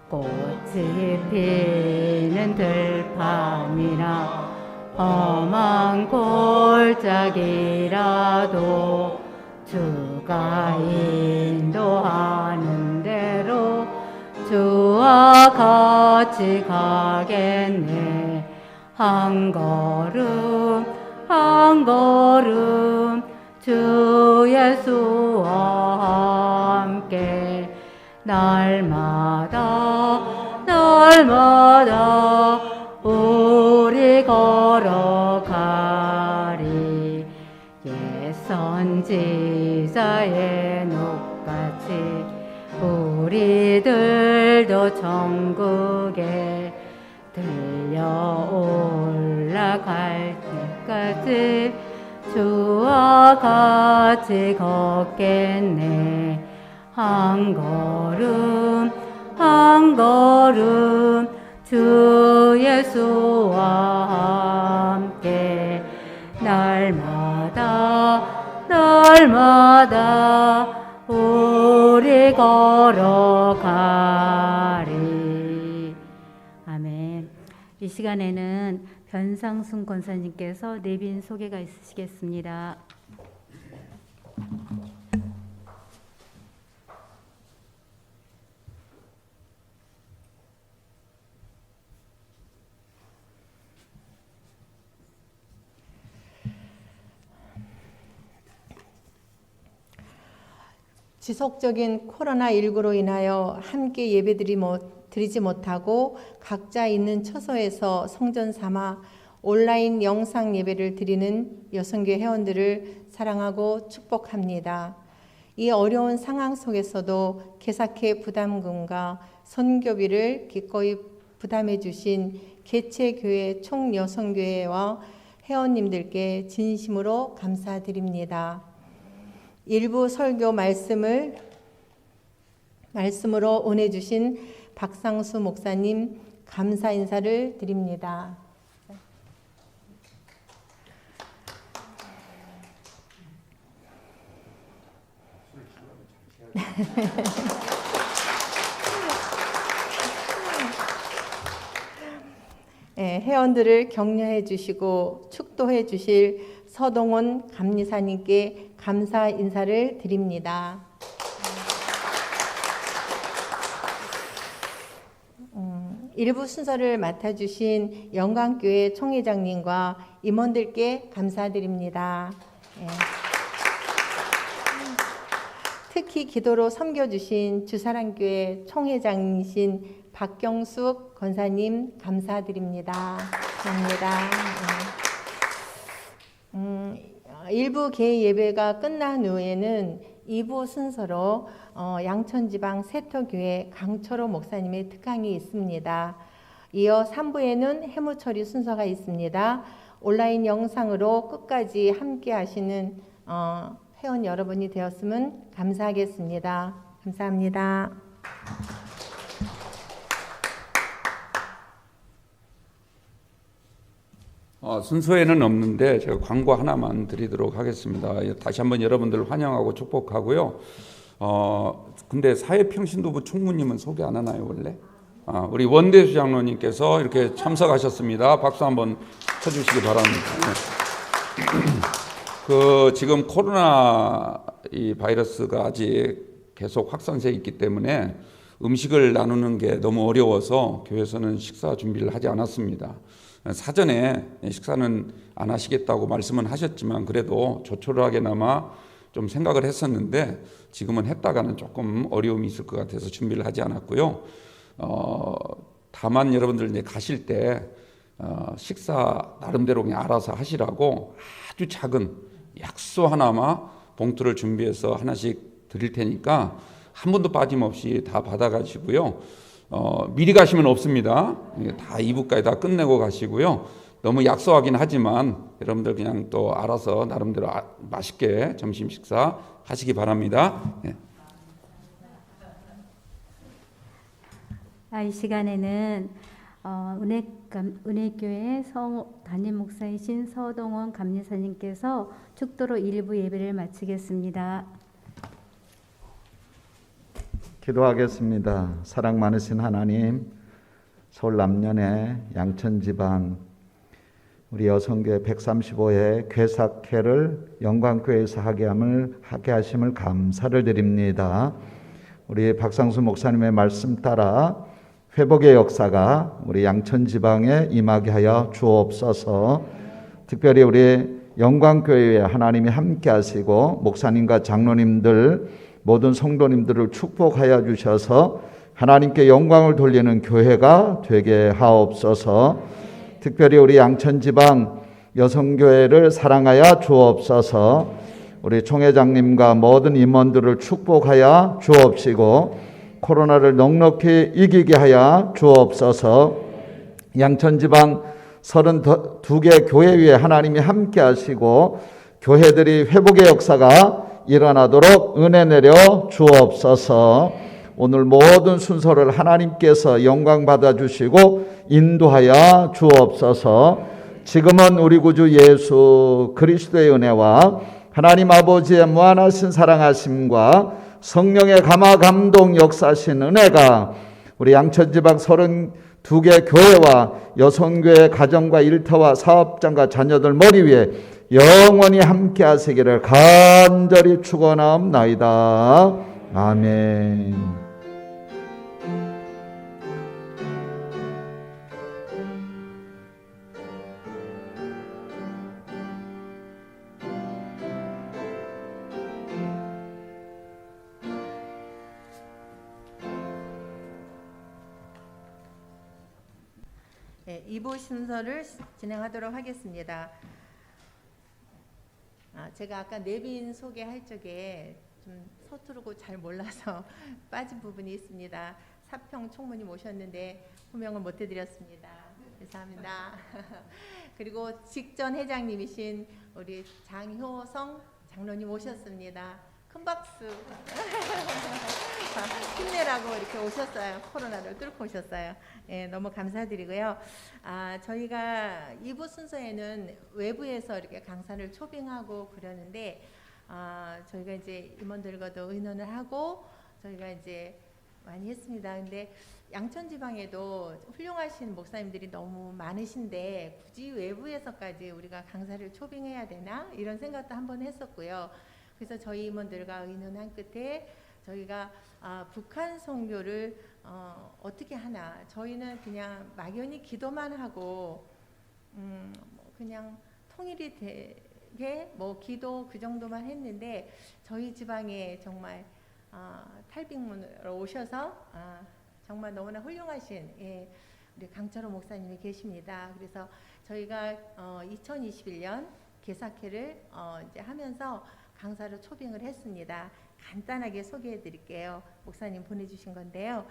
꽃이 피는 들판이나 험한 골짜기라도 주가 인도하는 대로 주와 같이 가겠네. 한 걸음 한 걸음 주 예수와 함께 날마다 우리 걸어가리. 옛 선지자의 녹같이 우리들도 천국에 들려 올라갈 때까지 주와 같이 걷겠네. 한 걸음 한 걸음 주 예수와 함께 날마다 우리 걸어가리. 아멘. 이 시간에는 변상순 권사님께서 내빈 소개가 있으시겠습니다. 지속적인 코로나19로 인하여 함께 드리지 못하고 각자 있는 처소에서 성전 삼아 온라인 영상 예배를 드리는 여성교회 회원들을 사랑하고 축복합니다. 이 어려운 상황 속에서도 개사회 부담금과 선교비를 기꺼이 부담해 주신 개체교회 총여성교회와 회원님들께 진심으로 감사드립니다. 일부 설교 말씀으로 온해주신 박상수 목사님 감사 인사를 드립니다. 회원들을 격려해 주시고 축도해 주실 서동원 감리사님께 감사 인사를 드립니다. 일부 순서를 맡아주신 영광교회 총회장님과 임원들께 감사드립니다. 예. 특히 기도로 섬겨주신 주사랑교회 총회장이신 박경숙 권사님 감사드립니다. 감사합니다. 일부 개회 예배가 끝난 후에는 2부 순서로 양천지방 세터교회 강철호 목사님의 특강이 있습니다. 이어 3부에는 해무처리 순서가 있습니다. 온라인 영상으로 끝까지 함께 하시는 회원 여러분이 되었으면 감사하겠습니다. 감사합니다. 순서에는 없는데 제가 광고 하나만 드리도록 하겠습니다. 다시 한번 여러분들 환영하고 축복하고요. 근데 사회평신도부 총무님은 소개 안 하나요 원래? 우리 원대수 장로님께서 이렇게 참석하셨습니다. 박수 한번 쳐주시기 바랍니다. 지금 코로나 이 바이러스가 아직 계속 확산세 있기 때문에 음식을 나누는 게 너무 어려워서 교회에서는 식사 준비를 하지 않았습니다. 사전에 식사는 안 하시겠다고 말씀은 하셨지만 그래도 조촐하게나마 좀 생각을 했었는데 지금은 했다가는 조금 어려움이 있을 것 같아서 준비를 하지 않았고요. 다만 여러분들 이제 가실 때 식사 나름대로 그냥 알아서 하시라고 아주 작은 약수 하나만 봉투를 준비해서 하나씩 드릴 테니까 한 번도 빠짐없이 다 받아가시고요. 미리 가시면 없습니다. 다 2부까지 다 끝내고 가시고요. 너무 약소하긴 하지만 여러분들 그냥 또 알아서 나름대로 맛있게 점심 식사 하시기 바랍니다. 예. 이 시간에는 은혜교회 담임 목사이신 서동원 감리사님께서 축도로 1부 예배를 마치겠습니다. 기도하겠습니다. 사랑 많으신 하나님, 서울 남년의 양천지방 우리 여성교회 135회 괴삭회를 영광교회에서 하게 하심을 감사를 드립니다. 우리 박상수 목사님의 말씀 따라 회복의 역사가 우리 양천지방에 임하게 하여 주옵소서. 특별히 우리 영광교회에 하나님이 함께 하시고 목사님과 장로님들 모든 성도님들을 축복하여 주셔서 하나님께 영광을 돌리는 교회가 되게 하옵소서. 특별히 우리 양천지방 여성교회를 사랑하여 주옵소서. 우리 총회장님과 모든 임원들을 축복하여 주옵시고 코로나를 넉넉히 이기게 하여 주옵소서. 양천지방 32개 교회 위에 하나님이 함께 하시고 교회들이 회복의 역사가 일어나도록 은혜 내려 주옵소서. 오늘 모든 순서를 하나님께서 영광 받아주시고 인도하여 주옵소서. 지금은 우리 구주 예수 그리스도의 은혜와 하나님 아버지의 무한하신 사랑하심과 성령의 감화 감동 역사하신 은혜가 우리 양천지방 32개 교회와 여성교회 가정과 일터와 사업장과 자녀들 머리 위에 영원히 함께 하시기를 간절히 축원하옵나이다. 아멘. 네, 2부 순서를 진행하도록 하겠습니다. 제가 아까 내빈 소개할 적에 좀 서투르고 잘 몰라서 빠진 부분이 있습니다. 사평 총무님 오셨는데 호명을 못 해드렸습니다. 감사합니다. 그리고 직전 회장님이신 우리 장효성 장로님 오셨습니다. 큰 박수. 힘내라고 이렇게 오셨어요. 코로나를 뚫고 오셨어요. 예, 너무 감사드리고요. 저희가 2부 순서에는 외부에서 이렇게 강사를 초빙하고 그러는데 저희가 이제 임원들과도 의논을 하고 저희가 이제 많이 했습니다. 근데 양천지방에도 훌륭하신 목사님들이 너무 많으신데 굳이 외부에서까지 우리가 강사를 초빙해야 되나 이런 생각도 한번 했었고요. 그래서 저희 임원들과 의논한 끝에 저희가 북한 선교를 어떻게 하나. 저희는 그냥 막연히 기도만 하고 그냥 통일이 되게 뭐 기도 그 정도만 했는데 저희 지방에 정말 탈북민으로 오셔서 정말 너무나 훌륭하신 우리 강철호 목사님이 계십니다. 그래서 저희가 2021년 개사회를 이제 하면서 강사로 초빙을 했습니다. 간단하게 소개해 드릴게요. 목사님 보내주신 건데요.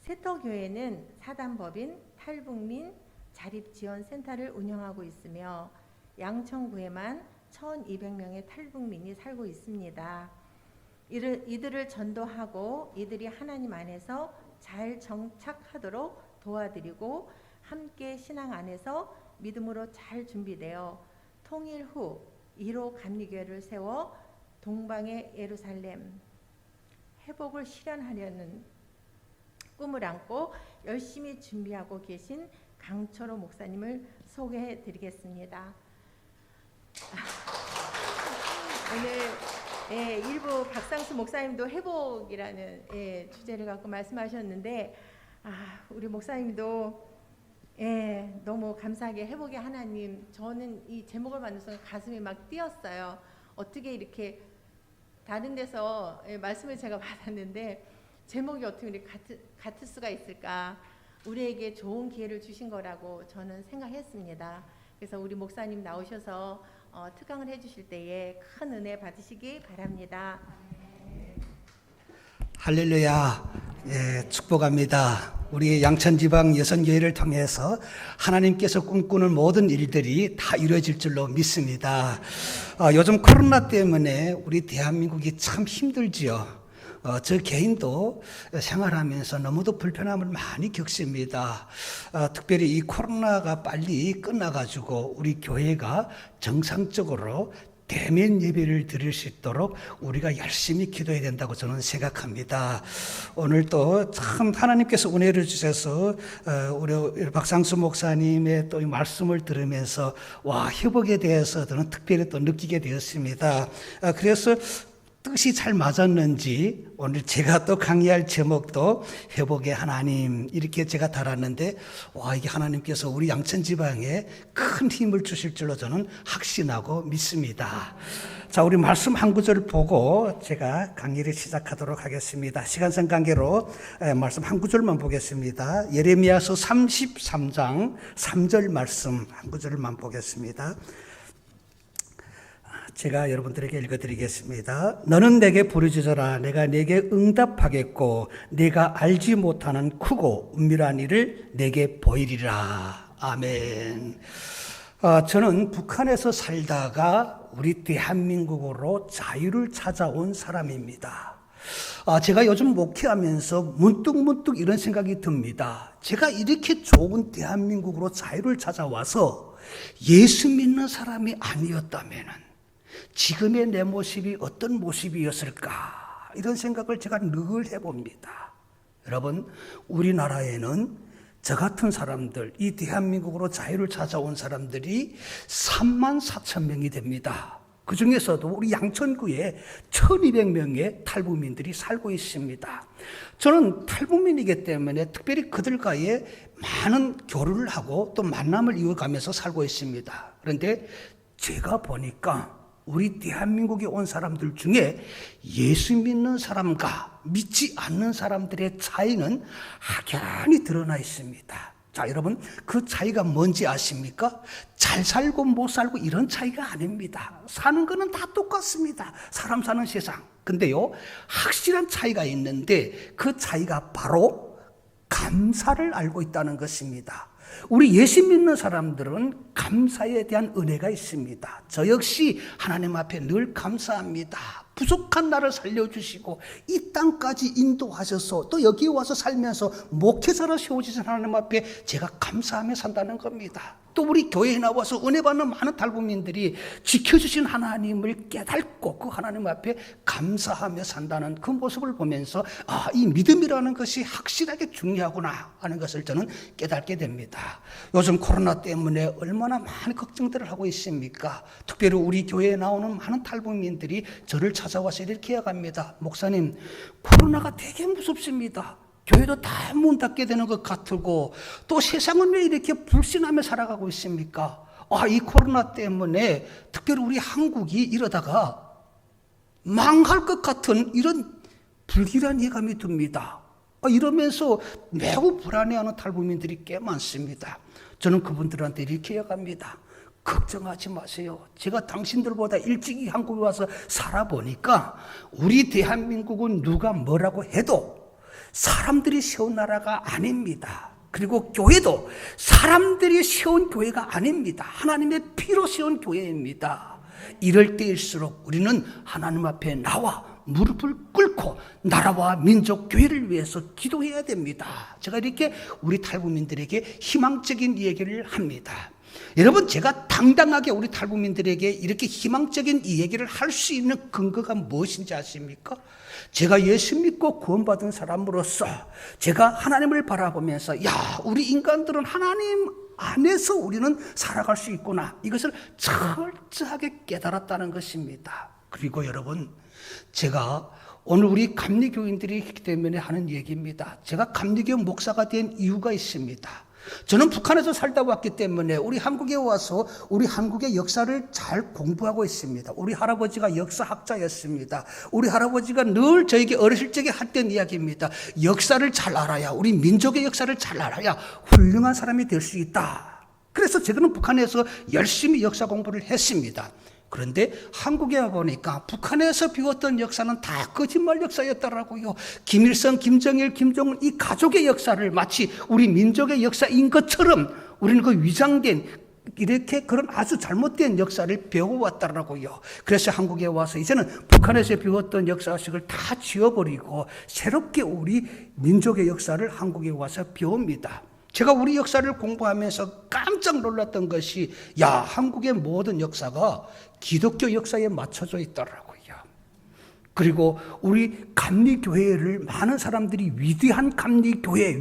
세터교회는 사단법인 탈북민 자립지원센터를 운영하고 있으며 양천구에만 1,200명의 탈북민이 살고 있습니다. 이들을 전도하고 이들이 하나님 안에서 잘 정착하도록 도와드리고 함께 신앙 안에서 믿음으로 잘 준비되어 통일 후 1호 감리교회를 세워 동방의 예루살렘 회복을 실현하려는 꿈을 안고 열심히 준비하고 계신 강철호 목사님을 소개해 드리겠습니다. 오늘 일부 박상수 목사님도 회복이라는 주제를 갖고 말씀하셨는데 우리 목사님도 너무 감사하게 회복의 하나님, 저는 이 제목을 만든 순간 가슴이 막 뛰었어요. 어떻게 이렇게 다른 데서 말씀을 제가 받았는데 제목이 어떻게 이렇게 같을 수가 있을까. 우리에게 좋은 기회를 주신 거라고 저는 생각했습니다. 그래서 우리 목사님 나오셔서 특강을 해주실 때에 큰 은혜 받으시기 바랍니다. 할렐루야. 축복합니다. 우리 양천지방 여선교회를 통해서 하나님께서 꿈꾸는 모든 일들이 다 이루어질 줄로 믿습니다. 요즘 코로나 때문에 우리 대한민국이 참 힘들지요. 저 개인도 생활하면서 너무도 불편함을 많이 겪습니다. 특별히 이 코로나가 빨리 끝나가지고 우리 교회가 정상적으로 대면 예배를 드릴 수 있도록 우리가 열심히 기도해야 된다고 저는 생각합니다. 오늘 또 참 하나님께서 은혜를 주셔서 우리 박상수 목사님의 또 이 말씀을 들으면서 회복에 대해서 저는 특별히 또 느끼게 되었습니다. 그래서 뜻이 잘 맞았는지 오늘 제가 또 강의할 제목도 회복의 하나님 이렇게 제가 달았는데 이게 하나님께서 우리 양천지방에 큰 힘을 주실 줄로 저는 확신하고 믿습니다. 자, 우리 말씀 한 구절을 보고 제가 강의를 시작하도록 하겠습니다. 시간상 관계로 말씀 한 구절만 보겠습니다. 예레미야서 33장 3절 말씀 한 구절만 보겠습니다. 제가 여러분들에게 읽어드리겠습니다. 너는 내게 부르짖어라. 내가 내게 응답하겠고 내가 알지 못하는 크고 은밀한 일을 내게 보이리라. 아멘. 저는 북한에서 살다가 우리 대한민국으로 자유를 찾아온 사람입니다. 제가 요즘 목회하면서 문득 이런 생각이 듭니다. 제가 이렇게 좋은 대한민국으로 자유를 찾아와서 예수 믿는 사람이 아니었다면 지금의 내 모습이 어떤 모습이었을까 이런 생각을 제가 늘 해봅니다. 여러분, 우리나라에는 저 같은 사람들, 이 대한민국으로 자유를 찾아온 사람들이 34,000명이 됩니다. 그 중에서도 우리 양천구에 1,200명의 탈북민들이 살고 있습니다. 저는 탈북민이기 때문에 특별히 그들과의 많은 교류를 하고 또 만남을 이어가면서 살고 있습니다. 그런데 제가 보니까 우리 대한민국에 온 사람들 중에 예수 믿는 사람과 믿지 않는 사람들의 차이는 확연히 드러나 있습니다. 자, 여러분, 그 차이가 뭔지 아십니까? 잘 살고 못 살고 이런 차이가 아닙니다. 사는 거는 다 똑같습니다. 사람 사는 세상. 근데요, 확실한 차이가 있는데 그 차이가 바로 감사를 알고 있다는 것입니다. 우리 예수 믿는 사람들은 감사에 대한 은혜가 있습니다. 저 역시 하나님 앞에 늘 감사합니다. 부족한 나를 살려주시고 이 땅까지 인도하셔서 또 여기 와서 살면서 목회자로 세워주신 하나님 앞에 제가 감사하며 산다는 겁니다. 또 우리 교회에 나와서 은혜 받는 많은 탈북민들이 지켜주신 하나님을 깨닫고 그 하나님 앞에 감사하며 산다는 그 모습을 보면서 이 믿음이라는 것이 확실하게 중요하구나 하는 것을 저는 깨닫게 됩니다. 요즘 코로나 때문에 얼마나 많은 걱정들을 하고 있습니까? 특별히 우리 교회에 나오는 많은 탈북민들이 저를 찾아와서 이렇게 해갑니다. 목사님, 코로나가 되게 무섭습니다. 교회도 다 문 닫게 되는 것 같고 또 세상은 왜 이렇게 불신하며 살아가고 있습니까? 이 코로나 때문에 특별히 우리 한국이 이러다가 망할 것 같은 이런 불길한 예감이 듭니다. 이러면서 매우 불안해하는 탈북민들이 꽤 많습니다. 저는 그분들한테 이렇게 이야기합니다. 걱정하지 마세요. 제가 당신들보다 일찍이 한국에 와서 살아보니까 우리 대한민국은 누가 뭐라고 해도 사람들이 세운 나라가 아닙니다. 그리고 교회도 사람들이 세운 교회가 아닙니다. 하나님의 피로 세운 교회입니다. 이럴 때일수록 우리는 하나님 앞에 나와 무릎을 꿇고 나라와 민족 교회를 위해서 기도해야 됩니다. 제가 이렇게 우리 탈북민들에게 희망적인 얘기를 합니다. 여러분, 제가 당당하게 우리 탈북민들에게 이렇게 희망적인 이 얘기를 할 수 있는 근거가 무엇인지 아십니까? 제가 예수 믿고 구원받은 사람으로서 제가 하나님을 바라보면서 우리 인간들은 하나님 안에서 우리는 살아갈 수 있구나, 이것을 철저하게 깨달았다는 것입니다. 그리고 여러분, 제가 오늘 우리 감리교인들이 있기 때문에 하는 얘기입니다. 제가 감리교 목사가 된 이유가 있습니다. 저는 북한에서 살다 왔기 때문에 우리 한국에 와서 우리 한국의 역사를 잘 공부하고 있습니다. 우리 할아버지가 역사학자였습니다. 우리 할아버지가 늘 저에게 어렸을 적에 했던 이야기입니다. 역사를 잘 알아야, 우리 민족의 역사를 잘 알아야 훌륭한 사람이 될 수 있다. 그래서 저는 북한에서 열심히 역사 공부를 했습니다. 그런데 한국에 와보니까 북한에서 배웠던 역사는 다 거짓말 역사였더라고요. 김일성, 김정일, 김정은 이 가족의 역사를 마치 우리 민족의 역사인 것처럼 우리는 그 위장된 이렇게 그런 아주 잘못된 역사를 배워왔더라고요. 그래서 한국에 와서 이제는 북한에서 배웠던 역사식을 다 지워버리고 새롭게 우리 민족의 역사를 한국에 와서 배웁니다. 제가 우리 역사를 공부하면서 깜짝 놀랐던 것이 한국의 모든 역사가 기독교 역사에 맞춰져 있더라고요. 그리고 우리 감리교회를 많은 사람들이 위대한 감리교회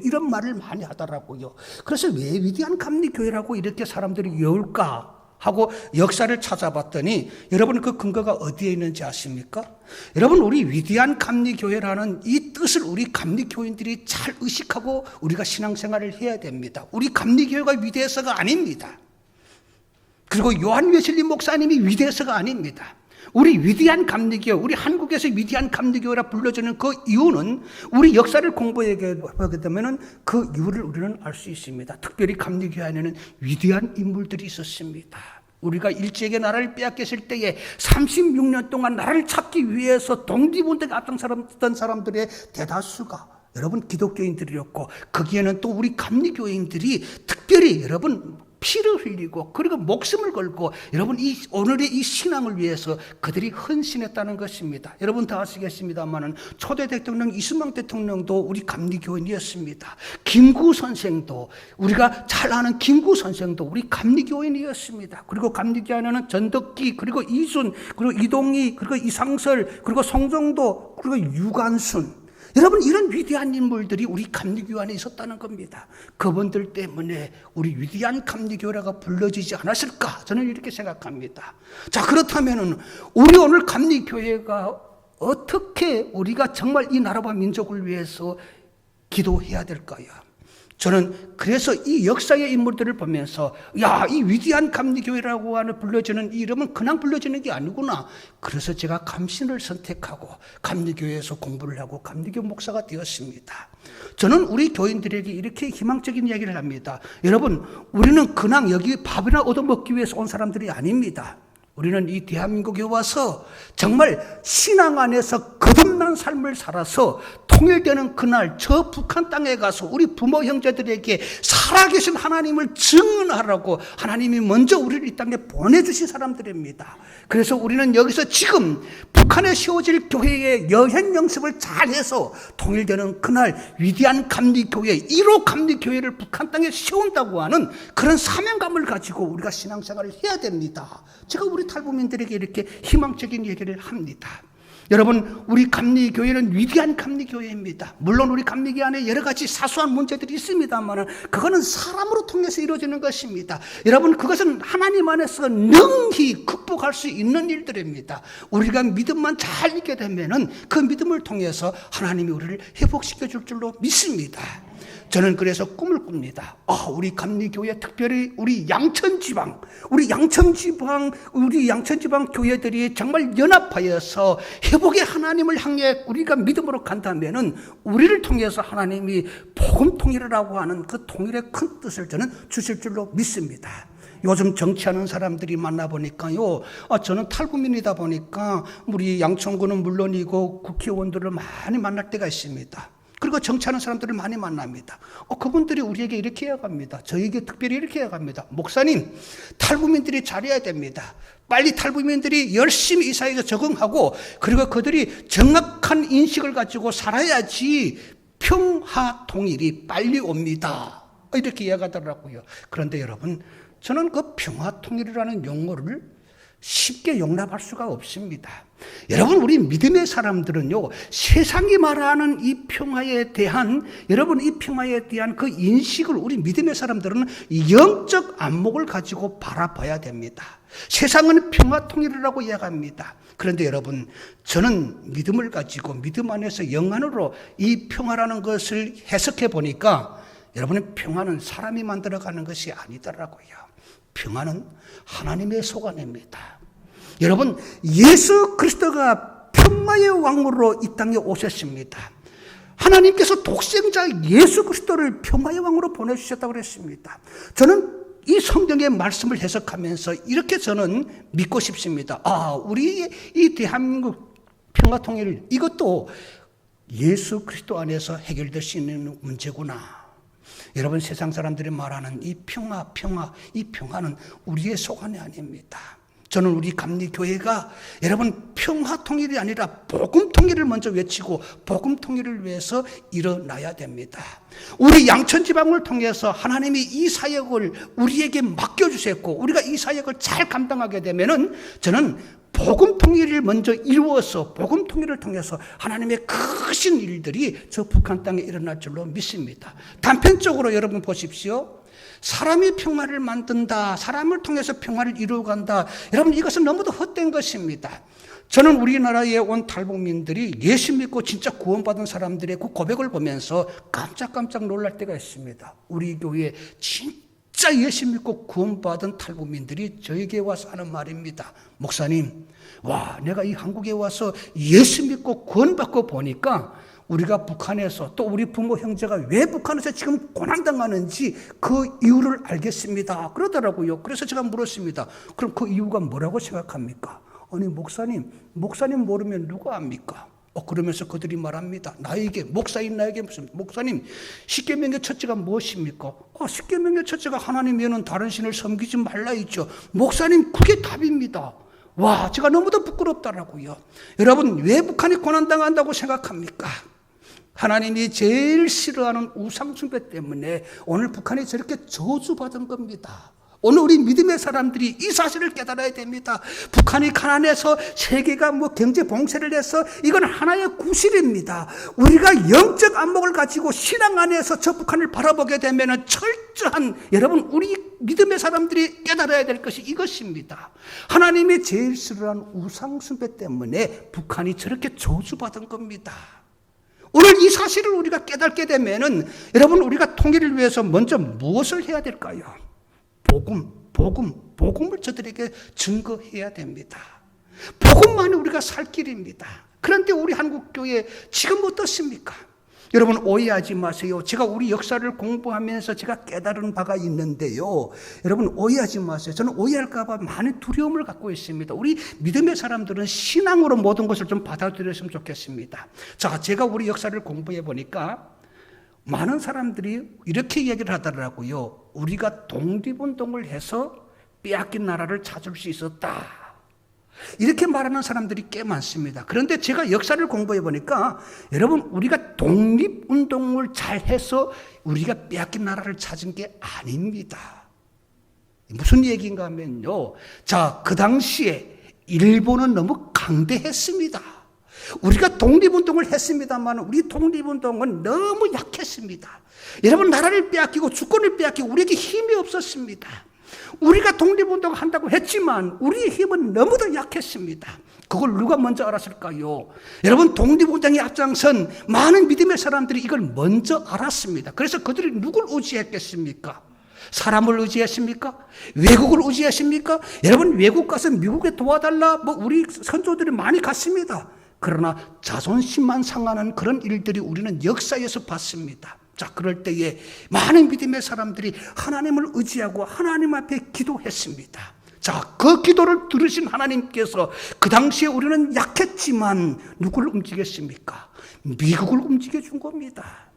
이런 말을 많이 하더라고요. 그래서 왜 위대한 감리교회라고 이렇게 사람들이 여울까 하고 역사를 찾아봤더니 여러분, 그 근거가 어디에 있는지 아십니까? 여러분, 우리 위대한 감리교회라는 이 뜻을 우리 감리교인들이 잘 의식하고 우리가 신앙생활을 해야 됩니다. 우리 감리교회가 위대해서가 아닙니다. 그리고 요한 웨슬리 목사님이 위대해서가 아닙니다. 우리 위대한 감리교회, 우리 한국에서 위대한 감리교회라 불러주는 그 이유는 우리 역사를 공부하게 되면 그 이유를 우리는 알 수 있습니다. 특별히 감리교회 안에는 위대한 인물들이 있었습니다. 우리가 일제에게 나라를 빼앗겼을 때에 36년 동안 나라를 찾기 위해서 독립운동에 앞장섰던 사람들의 대다수가 여러분 기독교인들이었고, 거기에는 또 우리 감리교인들이 특별히 여러분 피를 흘리고 그리고 목숨을 걸고 여러분 오늘의 이 신앙을 위해서 그들이 헌신했다는 것입니다. 여러분 다 아시겠습니다만은 초대 대통령 이승만 대통령도 우리 감리교인이었습니다. 김구 선생도, 우리가 잘 아는 김구 선생도 우리 감리교인이었습니다. 그리고 감리교회는 전덕기, 그리고 이순, 그리고 이동희, 그리고 이상설, 그리고 송정도, 그리고 유관순, 여러분 이런 위대한 인물들이 우리 감리교회 안에 있었다는 겁니다. 그분들 때문에 우리 위대한 감리교회라고 불러지지 않았을까? 저는 이렇게 생각합니다. 자, 그렇다면 우리 오늘 감리교회가 어떻게 우리가 정말 이 나라와 민족을 위해서 기도해야 될까요? 저는 그래서 이 역사의 인물들을 보면서 이 위대한 감리교회라고 하는 불려지는 이 이름은 그냥 불려지는 게 아니구나. 그래서 제가 감신을 선택하고 감리교회에서 공부를 하고 감리교 목사가 되었습니다. 저는 우리 교인들에게 이렇게 희망적인 이야기를 합니다. 여러분, 우리는 그냥 여기 밥이나 얻어먹기 위해서 온 사람들이 아닙니다. 우리는 이 대한민국에 와서 정말 신앙 안에서 거듭난 삶을 살아서 통일되는 그날 저 북한 땅에 가서 우리 부모 형제들에게 살아계신 하나님을 증언하라고 하나님이 먼저 우리를 이 땅에 보내주신 사람들입니다. 그래서 우리는 여기서 지금 북한에 세워질 교회의 여행 연습을 잘해서 통일되는 그날 위대한 감리교회, 1호 감리교회를 북한 땅에 세운다고 하는 그런 사명감을 가지고 우리가 신앙생활을 해야 됩니다. 제가 우리 탈북민들에게 이렇게 희망적인 얘기를 합니다. 여러분, 우리 감리교회는 위대한 감리교회입니다. 물론 우리 감리교회 안에 여러 가지 사소한 문제들이 있습니다만 그거는 사람으로 통해서 이루어지는 것입니다. 여러분, 그것은 하나님 안에서 능히 극복할 수 있는 일들입니다. 우리가 믿음만 잘 있게 되면은 그 믿음을 통해서 하나님이 우리를 회복시켜 줄 줄로 믿습니다. 저는 그래서 꿈을 꿉니다. 우리 감리교회, 특별히 우리 양천지방 교회들이 정말 연합하여서 회복의 하나님을 향해 우리가 믿음으로 간다면은 우리를 통해서 하나님이 복음 통일이라고 하는 그 통일의 큰 뜻을 저는 주실 줄로 믿습니다. 요즘 정치하는 사람들이 만나보니까요, 저는 탈구민이다 보니까 우리 양천구는 물론이고 국회의원들을 많이 만날 때가 있습니다. 그리고 정치하는 사람들을 많이 만납니다. 그분들이 우리에게 이렇게 이야기합니다. 저에게 특별히 이렇게 이야기합니다. 목사님, 탈북민들이 잘해야 됩니다. 빨리 탈북민들이 열심히 이 사회에서 적응하고 그리고 그들이 정확한 인식을 가지고 살아야지 평화 통일이 빨리 옵니다. 이렇게 이야기하더라고요. 그런데 여러분, 저는 그 평화 통일이라는 용어를 쉽게 용납할 수가 없습니다. 여러분, 우리 믿음의 사람들은요, 세상이 말하는 이 평화에 대한 그 인식을 우리 믿음의 사람들은 영적 안목을 가지고 바라봐야 됩니다. 세상은 평화 통일이라고 이야기합니다. 그런데 여러분, 저는 믿음을 가지고 믿음 안에서 영안으로 이 평화라는 것을 해석해 보니까 여러분의 평화는 사람이 만들어가는 것이 아니더라고요. 평화는 하나님의 소관입니다. 여러분, 예수 그리스도가 평화의 왕으로 이 땅에 오셨습니다. 하나님께서 독생자 예수 그리스도를 평화의 왕으로 보내주셨다고 그랬습니다. 저는 이 성경의 말씀을 해석하면서 이렇게 저는 믿고 싶습니다. 우리 이 대한민국 평화 통일, 이것도 예수 그리스도 안에서 해결될 수 있는 문제구나. 여러분, 세상 사람들이 말하는 이 이 평화는 우리의 소관이 아닙니다. 저는 우리 감리교회가 여러분 평화 통일이 아니라 복음 통일을 먼저 외치고 복음 통일을 위해서 일어나야 됩니다. 우리 양천지방을 통해서 하나님이 이 사역을 우리에게 맡겨주셨고 우리가 이 사역을 잘 감당하게 되면은 저는 복음 통일을 먼저 이루어서 복음 통일을 통해서 하나님의 크신 일들이 저 북한 땅에 일어날 줄로 믿습니다. 단편적으로 여러분 보십시오. 사람이 평화를 만든다, 사람을 통해서 평화를 이루어간다. 여러분, 이것은 너무도 헛된 것입니다. 저는 우리나라에 온 탈북민들이 예수 믿고 진짜 구원받은 사람들의 그 고백을 보면서 깜짝깜짝 놀랄 때가 있습니다. 우리 교회에 진짜 예수 믿고 구원받은 탈북민들이 저에게 와서 하는 말입니다. 목사님, 내가 이 한국에 와서 예수 믿고 구원받고 보니까 우리가 북한에서 또 우리 부모 형제가 왜 북한에서 지금 고난당하는지 그 이유를 알겠습니다. 그러더라고요. 그래서 제가 물었습니다. 그럼 그 이유가 뭐라고 생각합니까? 아니, 목사님 모르면 누가 압니까? 그러면서 그들이 말합니다. 목사인 나에게 무슨, 목사님, 십계명의 첫째가 무엇입니까? 십계명의 첫째가 하나님 외에는 다른 신을 섬기지 말라 있죠. 목사님, 그게 답입니다. 제가 너무도 부끄럽더라고요. 여러분, 왜 북한이 고난당한다고 생각합니까? 하나님이 제일 싫어하는 우상숭배 때문에 오늘 북한이 저렇게 저주받은 겁니다. 오늘 우리 믿음의 사람들이 이 사실을 깨달아야 됩니다. 북한이 가난해서 세계가 경제 봉쇄를 해서 이건 하나의 구실입니다. 우리가 영적 안목을 가지고 신앙 안에서 저 북한을 바라보게 되면 철저한, 여러분, 우리 믿음의 사람들이 깨달아야 될 것이 이것입니다. 하나님이 제일 싫어하는 우상숭배 때문에 북한이 저렇게 저주받은 겁니다. 오늘 이 사실을 우리가 깨닫게 되면은 여러분, 우리가 통일을 위해서 먼저 무엇을 해야 될까요? 복음을 저들에게 증거해야 됩니다. 복음만이 우리가 살 길입니다. 그런데 우리 한국교회 지금 어떻습니까? 여러분, 오해하지 마세요. 제가 우리 역사를 공부하면서 제가 깨달은 바가 있는데요. 여러분, 오해하지 마세요. 저는 오해할까 봐 많은 두려움을 갖고 있습니다. 우리 믿음의 사람들은 신앙으로 모든 것을 좀 받아들였으면 좋겠습니다. 자, 제가 우리 역사를 공부해 보니까 많은 사람들이 이렇게 얘기를 하더라고요. 우리가 독립운동을 해서 빼앗긴 나라를 찾을 수 있었다. 이렇게 말하는 사람들이 꽤 많습니다. 그런데 제가 역사를 공부해 보니까 여러분, 우리가 독립운동을 잘해서 우리가 빼앗긴 나라를 찾은 게 아닙니다. 무슨 얘기인가 하면요. 자, 그 당시에 일본은 너무 강대했습니다. 우리가 독립운동을 했습니다만 우리 독립운동은 너무 약했습니다. 여러분, 나라를 빼앗기고 주권을 빼앗기고 우리에게 힘이 없었습니다. 우리가 독립운동을 한다고 했지만 우리의 힘은 너무도 약했습니다. 그걸 누가 먼저 알았을까요? 여러분, 독립운동에 앞장선 많은 믿음의 사람들이 이걸 먼저 알았습니다. 그래서 그들이 누굴 의지했겠습니까? 사람을 의지했습니까? 외국을 의지했습니까? 여러분, 외국 가서 미국에 도와달라 우리 선조들이 많이 갔습니다. 그러나 자존심만 상하는 그런 일들이 우리는 역사에서 봤습니다. 자, 그럴 때에 많은 믿음의 사람들이 하나님을 의지하고 하나님 앞에 기도했습니다. 자, 그 기도를 들으신 하나님께서 그 당시에 우리는 약했지만 누구를 움직였습니까? 미국을 움직여준 겁니다.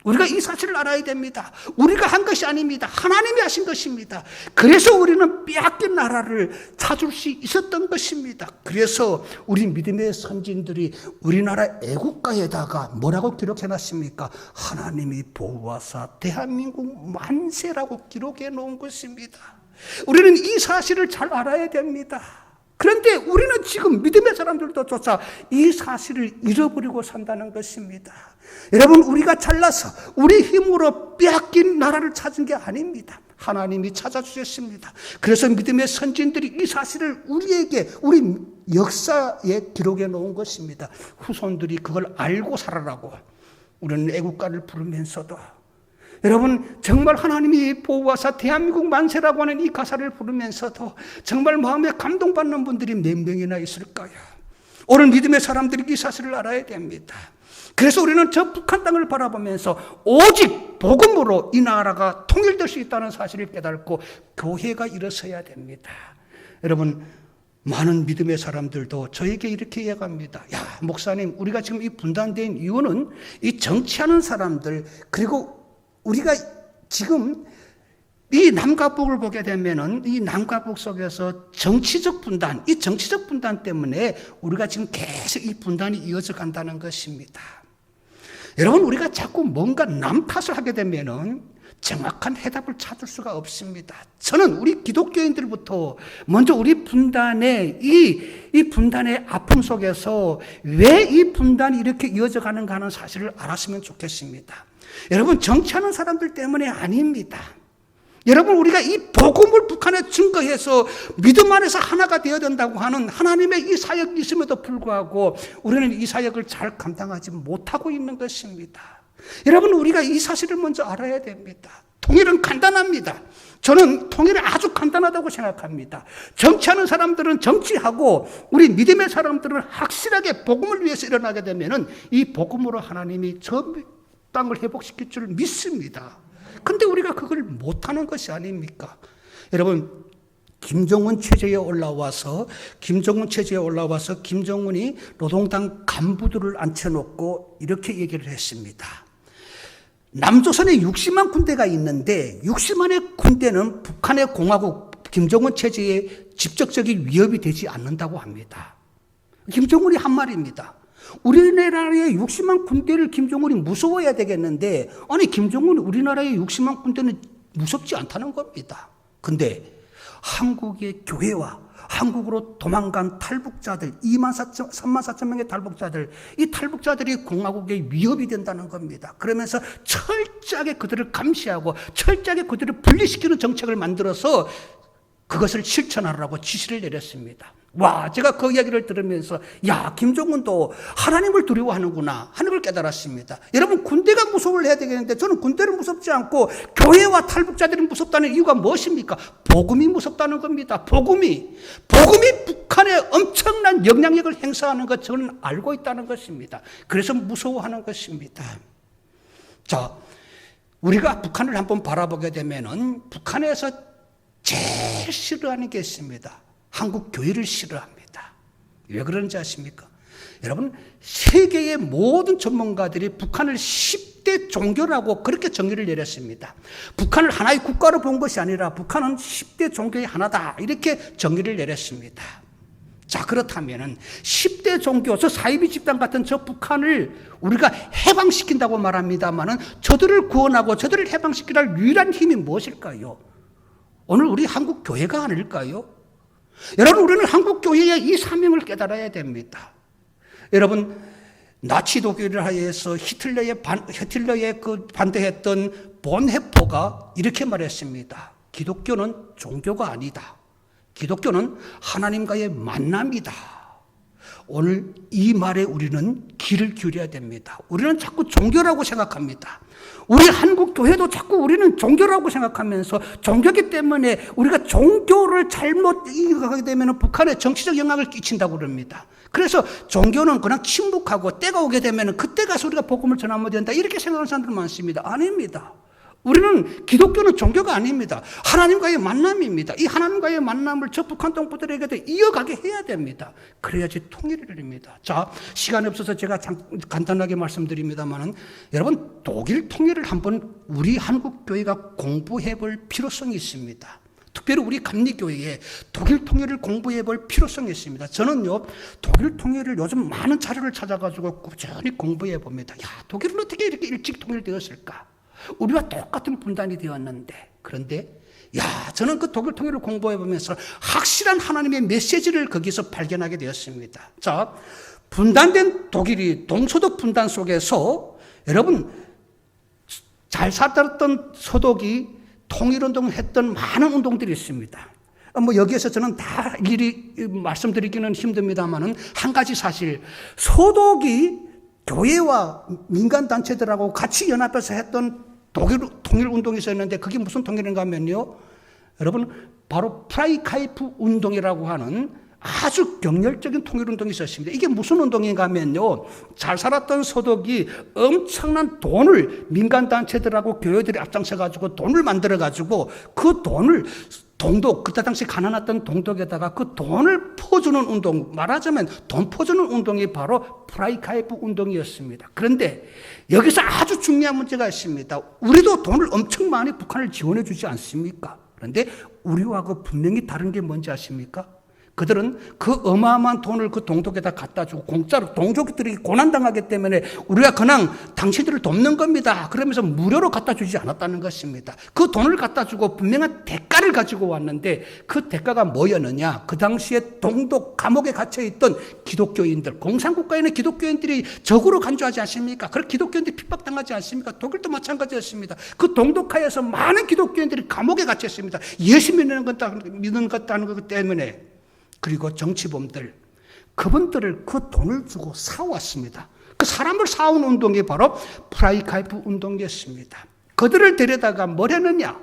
우리가 이 사실을 알아야 됩니다. 우리가 한 것이 아닙니다. 하나님이 하신 것입니다. 그래서 우리는 빼앗긴 나라를 찾을 수 있었던 것입니다. 그래서 우리 믿음의 선진들이 우리나라 애국가에다가 뭐라고 기록해놨습니까? 하나님이 보호하사 대한민국 만세라고 기록해 놓은 것입니다. 우리는 이 사실을 잘 알아야 됩니다. 그런데 우리는 지금 믿음의 사람들도 조차 이 사실을 잃어버리고 산다는 것입니다. 여러분, 우리가 잘나서 우리 힘으로 빼앗긴 나라를 찾은 게 아닙니다. 하나님이 찾아주셨습니다. 그래서 믿음의 선진들이 이 사실을 우리에게, 우리 역사에 기록해 놓은 것입니다. 후손들이 그걸 알고 살아라고 우리는 애국가를 부르면서도, 여러분, 정말 하나님이 보호하사 대한민국 만세라고 하는 이 가사를 부르면서도 정말 마음에 감동받는 분들이 몇 명이나 있을까요? 오늘 믿음의 사람들이 이 사실을 알아야 됩니다. 그래서 우리는 저 북한 땅을 바라보면서 오직 복음으로 이 나라가 통일될 수 있다는 사실을 깨닫고 교회가 일어서야 됩니다. 여러분, 많은 믿음의 사람들도 저에게 이렇게 이야기합니다. 야, 목사님, 우리가 지금 이 분단된 이유는 이 정치하는 사람들, 그리고 우리가 지금 이 남과 북을 보게 되면은 이 남과 북 속에서 정치적 분단, 이 정치적 분단 때문에 우리가 지금 계속 이 분단이 이어져 간다는 것입니다. 여러분, 우리가 자꾸 뭔가 남 탓을 하게 되면은 정확한 해답을 찾을 수가 없습니다. 저는 우리 기독교인들부터 먼저 우리 분단의 이 분단의 아픔 속에서 왜 이 분단이 이렇게 이어져 가는가 하는 사실을 알았으면 좋겠습니다. 여러분, 정치하는 사람들 때문에 아닙니다. 여러분, 우리가 이 복음을 북한에 증거해서 믿음 안에서 하나가 되어야 된다고 하는 하나님의 이 사역이 있음에도 불구하고 우리는 이 사역을 잘 감당하지 못하고 있는 것입니다. 여러분, 우리가 이 사실을 먼저 알아야 됩니다. 통일은 간단합니다. 저는 통일이 아주 간단하다고 생각합니다. 정치하는 사람들은 정치하고 우리 믿음의 사람들은 확실하게 복음을 위해서 일어나게 되면은 이 복음으로 하나님이 저 땅을 회복시킬 줄 믿습니다. 근데 우리가 그걸 못하는 것이 아닙니까? 여러분, 김정은 체제에 올라와서 김정은이 노동당 간부들을 앉혀놓고 이렇게 얘기를 했습니다. 남조선에 60만 군대가 있는데 60만의 군대는 북한의 공화국 김정은 체제에 직접적인 위협이 되지 않는다고 합니다. 김정은이 한 말입니다. 우리나라의 60만 군대를 김정은이 무서워해야 되겠는데, 아니, 김정은이 우리나라의 60만 군대는 무섭지 않다는 겁니다. 근데 한국의 교회와 한국으로 도망간 탈북자들, 3만 4천 명의 탈북자들, 이 탈북자들이 공화국의 위협이 된다는 겁니다. 그러면서 철저하게 그들을 감시하고 철저하게 그들을 분리시키는 정책을 만들어서 그것을 실천하라고 지시를 내렸습니다. 와, 제가 그 이야기를 들으면서 야, 김정은도 하나님을 두려워하는구나 하는 걸 깨달았습니다. 여러분, 군대가 무서움을 해야 되겠는데 저는 군대를 무섭지 않고 교회와 탈북자들이 무섭다는 이유가 무엇입니까? 복음이 무섭다는 겁니다. 복음이 북한에 엄청난 영향력을 행사하는 것 저는 알고 있다는 것입니다. 그래서 무서워하는 것입니다. 자, 우리가 북한을 한번 바라보게 되면은 북한에서 제일 싫어하는 게 있습니다. 한국 교회를 싫어합니다. 왜 그런지 아십니까? 여러분, 세계의 모든 전문가들이 북한을 10대 종교라고 그렇게 정의를 내렸습니다. 북한을 하나의 국가로 본 것이 아니라 북한은 10대 종교의 하나다, 이렇게 정의를 내렸습니다. 자, 그렇다면은 10대 종교, 저 사이비 집단 같은 저 북한을 우리가 해방시킨다고 말합니다만은 저들을 구원하고 저들을 해방시키는 유일한 힘이 무엇일까요? 오늘 우리 한국 교회가 아닐까요? 여러분, 우리는 한국 교회의 이 사명을 깨달아야 됩니다. 여러분 나치 독일을 하에서 히틀러에 반대했던 본헤퍼가 이렇게 말했습니다. 기독교는 종교가 아니다. 기독교는 하나님과의 만남이다. 오늘 이 말에 우리는 귀를 기울여야 됩니다. 우리는 자꾸 종교라고 생각합니다. 우리 한국 교회도 자꾸 우리는 종교라고 생각하면서 종교기 때문에 우리가 종교를 잘못 이해하게 되면 북한에 정치적 영향을 끼친다고 그럽니다. 그래서 종교는 그냥 침묵하고 때가 오게 되면 그때 가서 우리가 복음을 전하면 된다 이렇게 생각하는 사람들 많습니다. 아닙니다. 우리는 기독교는 종교가 아닙니다. 하나님과의 만남입니다. 이 하나님과의 만남을 저 북한 동포들에게도 이어가게 해야 됩니다. 그래야지 통일을 이룹니다. 자, 시간이 없어서 제가 간단하게 말씀드립니다만은 여러분 독일 통일을 한번 우리 한국 교회가 공부해 볼 필요성이 있습니다. 특별히 우리 감리교회에 독일 통일을 공부해 볼 필요성이 있습니다. 저는요, 독일 통일을 요즘 많은 자료를 찾아가지고 꾸준히 공부해 봅니다. 야, 독일은 어떻게 이렇게 일찍 통일되었을까? 우리와 똑같은 분단이 되었는데, 그런데 저는 그 독일 통일을 공부해 보면서 확실한 하나님의 메시지를 거기서 발견하게 되었습니다. 자, 분단된 독일이 동서독 분단 속에서 여러분 잘 살았던 서독이 통일운동을 했던 많은 운동들이 있습니다. 여기에서 저는 다 일일이 말씀드리기는 힘듭니다만은 한 가지 사실, 서독이 교회와 민간단체들하고 같이 연합해서 했던 독일 통일운동이 있었는데 그게 무슨 통일인가 하면요, 여러분 바로 프라이카이프 운동이라고 하는 아주 격렬적인 통일운동이 있었습니다. 이게 무슨 운동인가 하면요, 잘 살았던 서독이 엄청난 돈을 민간단체들하고 교회들이 앞장서가지고 돈을 만들어가지고 그 돈을 동독, 그때 당시 가난했던 동독에다가 그 돈을 퍼주는 운동, 말하자면 돈 퍼주는 운동이 바로 프라이카이프 운동이었습니다. 그런데 여기서 아주 중요한 문제가 있습니다. 우리도 돈을 엄청 많이 북한을 지원해 주지 않습니까? 그런데 우리와 그 분명히 다른 게 뭔지 아십니까? 그들은 그 어마어마한 돈을 그 동독에다 갖다 주고 공짜로 동족들이 고난당하기 때문에 우리가 그냥 당신들을 돕는 겁니다. 그러면서 무료로 갖다 주지 않았다는 것입니다. 그 돈을 갖다 주고 분명한 대가를 가지고 왔는데 그 대가가 뭐였느냐? 그 당시에 동독 감옥에 갇혀있던 기독교인들, 공산국가에는 기독교인들이 적으로 간주하지 않습니까? 그렇게 기독교인들이 핍박당하지 않습니까? 독일도 마찬가지였습니다. 그 동독하에서 많은 기독교인들이 감옥에 갇혔습니다. 예수 믿는 것 때문에. 그리고 정치범들, 그분들을 그 돈을 주고 사왔습니다. 그 사람을 사온 운동이 바로 프라이카이프 운동이었습니다. 그들을 데려다가 뭘 했느냐?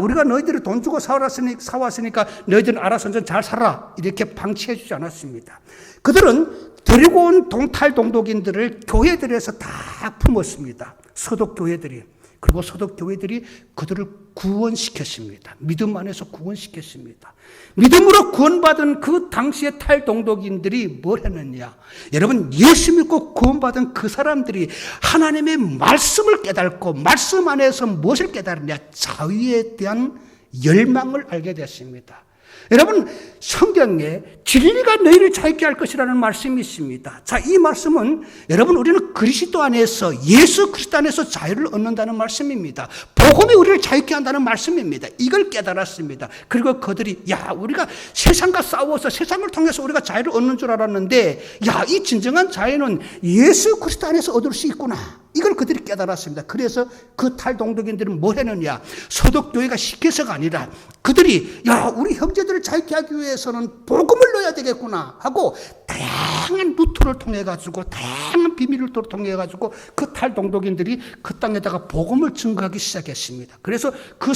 우리가 너희들이 돈 주고 사왔으니까 너희들은 알아서 잘 살아. 이렇게 방치해 주지 않았습니다. 그들은 데리고 온 탈동독인들을 교회들에서 다 품었습니다. 서독교회들이. 그리고 서독교회들이 그들을 구원시켰습니다. 믿음 안에서 구원시켰습니다. 믿음으로 구원받은 그 당시의 탈동독인들이 뭘 했느냐? 여러분, 예수 믿고 구원받은 그 사람들이 하나님의 말씀을 깨닫고 말씀 안에서 무엇을 깨달으냐? 자유에 대한 열망을 알게 됐습니다. 여러분, 성경에 진리가 너희를 자유케 할 것이라는 말씀이 있습니다. 자, 이 말씀은 여러분, 우리는 그리스도 안에서, 예수 그리스도 안에서 자유를 얻는다는 말씀입니다. 복음이 우리를 자유케 한다는 말씀입니다. 이걸 깨달았습니다. 그리고 그들이 우리가 세상과 싸워서 세상을 통해서 우리가 자유를 얻는 줄 알았는데 이 진정한 자유는 예수 그리스도 안에서 얻을 수 있구나. 이걸 그들이 깨달았습니다. 그래서 그 탈동독인들은 뭘 했느냐? 서독교회가 시켜서가 아니라 그들이 우리 형제들을 자유케 하기 위해서는 복음을 넣어야 되겠구나 하고 다양한 루트를 통해 가지고, 다양한 비밀 루트를 통해 가지고 그 탈동독인들이 그 땅에다가 복음을 증거하기 시작했습니다. 그래서 그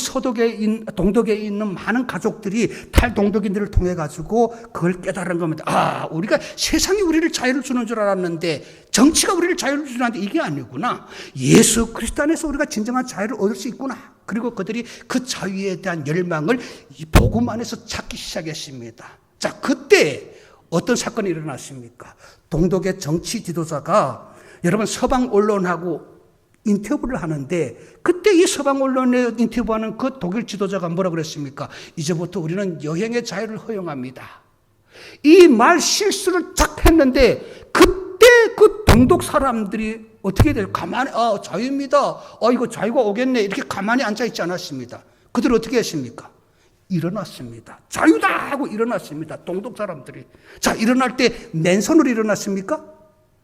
동독에 있는 많은 가족들이 탈동독인들을 통해 가지고 그걸 깨달은 겁니다. 우리가 세상이 우리를 자유를 주는 줄 알았는데, 정치가 우리를 자유를 주는데 이게 아니구나. 예수 그리스도 안에서 우리가 진정한 자유를 얻을 수 있구나. 그리고 그들이 그 자유에 대한 열망을 이 복음 안에서 찾기 시작했습니다. 자, 그때 어떤 사건이 일어났습니까? 동독의 정치 지도자가 여러분 서방 언론하고 인터뷰를 하는데, 그때 이 서방 언론에 인터뷰하는 그 독일 지도자가 뭐라 그랬습니까? 이제부터 우리는 여행의 자유를 허용합니다. 이 말 실수를 딱 했는데 그때 그 동독 사람들이 어떻게 돼요? 가만히 자유입니다. 이거 자유가 오겠네. 이렇게 가만히 앉아 있지 않았습니다. 그들 어떻게 했습니까? 일어났습니다. 자유다 하고 일어났습니다. 동독 사람들이. 자, 일어날 때 맨손으로 일어났습니까?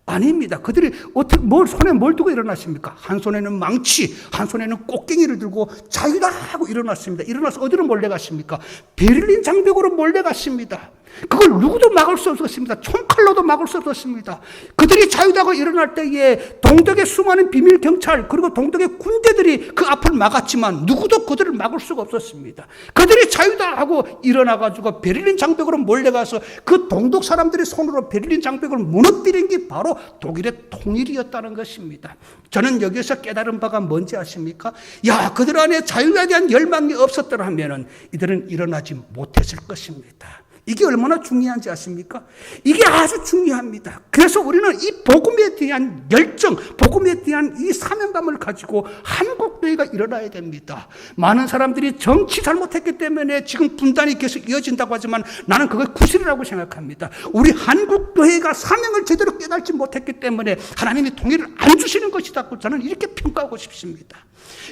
아닙니다. 그들이 어떻게 손에 뭘 두고 일어났습니까? 한 손에는 망치, 한 손에는 꽃갱이를 들고 자유다 하고 일어났습니다. 일어나서 어디로 몰려갔습니까? 베를린 장벽으로 몰려갔습니다. 그걸 누구도 막을 수 없었습니다. 총칼로도 막을 수 없었습니다. 그들이 자유다고 일어날 때에 동독의 수많은 비밀 경찰 그리고 동독의 군대들이 그 앞을 막았지만 누구도 그들을 막을 수가 없었습니다. 그들이 자유다 하고 일어나가지고 베를린 장벽으로 몰려가서 그 동독 사람들의 손으로 베를린 장벽을 무너뜨린 게 바로 독일의 통일이었다는 것입니다. 저는 여기서 깨달은 바가 뭔지 아십니까? 야, 그들 안에 자유에 대한 열망이 없었더라면 이들은 일어나지 못했을 것입니다. 이게 얼마나 중요한지 아십니까? 이게 아주 중요합니다. 그래서 우리는 이 복음에 대한 열정, 복음에 대한 이 사명감을 가지고 한국교회가 일어나야 됩니다. 많은 사람들이 정치 잘못했기 때문에 지금 분단이 계속 이어진다고 하지만 나는 그걸 구실이라고 생각합니다. 우리 한국교회가 사명을 제대로 깨닫지 못했기 때문에 하나님이 통일을 안 주시는 것이다. 저는 이렇게 평가하고 싶습니다.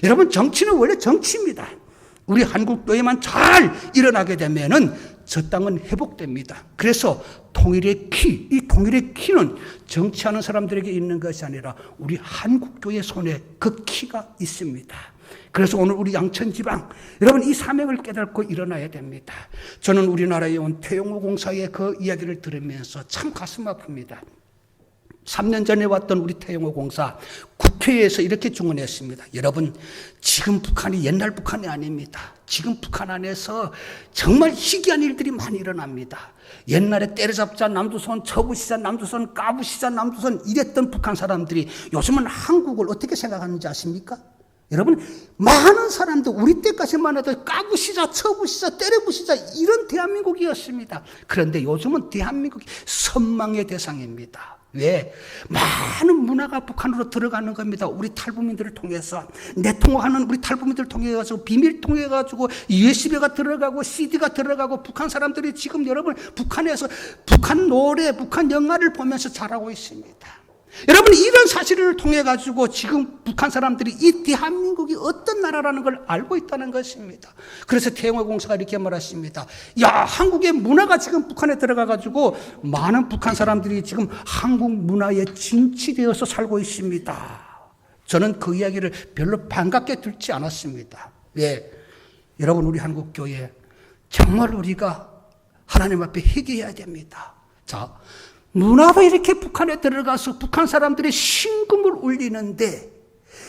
여러분, 정치는 원래 정치입니다. 우리 한국교회만 잘 일어나게 되면은 저 땅은 회복됩니다. 그래서 통일의 키, 이 통일의 키는 정치하는 사람들에게 있는 것이 아니라 우리 한국교회 손에 그 키가 있습니다. 그래서 오늘 우리 양천지방, 여러분 이 사명을 깨닫고 일어나야 됩니다. 저는 우리나라에 온 태영호 공사의 그 이야기를 들으면서 참 가슴 아픕니다. 3년 전에 왔던 우리 태영호 공사 국회에서 이렇게 증언했습니다. 여러분, 지금 북한이 옛날 북한이 아닙니다. 지금 북한 안에서 정말 희귀한 일들이 많이 일어납니다. 옛날에 때려잡자 남조선, 처부시자 남조선, 까부시자 남조선 이랬던 북한 사람들이 요즘은 한국을 어떻게 생각하는지 아십니까? 여러분, 많은 사람들 우리 때까지만 해도 까부시자, 처부시자, 때려부시자 이런 대한민국이었습니다. 그런데 요즘은 대한민국이 선망의 대상입니다. 왜? 많은 문화가 북한으로 들어가는 겁니다. 우리 탈북민들을 통해서, 내통하는 우리 탈북민들을 통해 가지고 비밀 통해 가지고 USB가 들어가고 CD가 들어가고 북한 사람들이 지금 여러분 북한에서 북한 노래, 북한 영화를 보면서 자라고 있습니다. 여러분, 이런 사실을 통해 가지고 지금 북한 사람들이 이 대한민국이 어떤 나라라는 걸 알고 있다는 것입니다. 그래서 태영호 공사가 이렇게 말했습니다. 야, 한국의 문화가 지금 북한에 들어가 가지고 많은 북한 사람들이 지금 한국 문화에 진취되어서 살고 있습니다. 저는 그 이야기를 별로 반갑게 듣지 않았습니다. 왜? 여러분, 우리 한국교회 정말 우리가 하나님 앞에 회개해야 됩니다. 자, 문화가 이렇게 북한에 들어가서 북한 사람들의 신금을 울리는데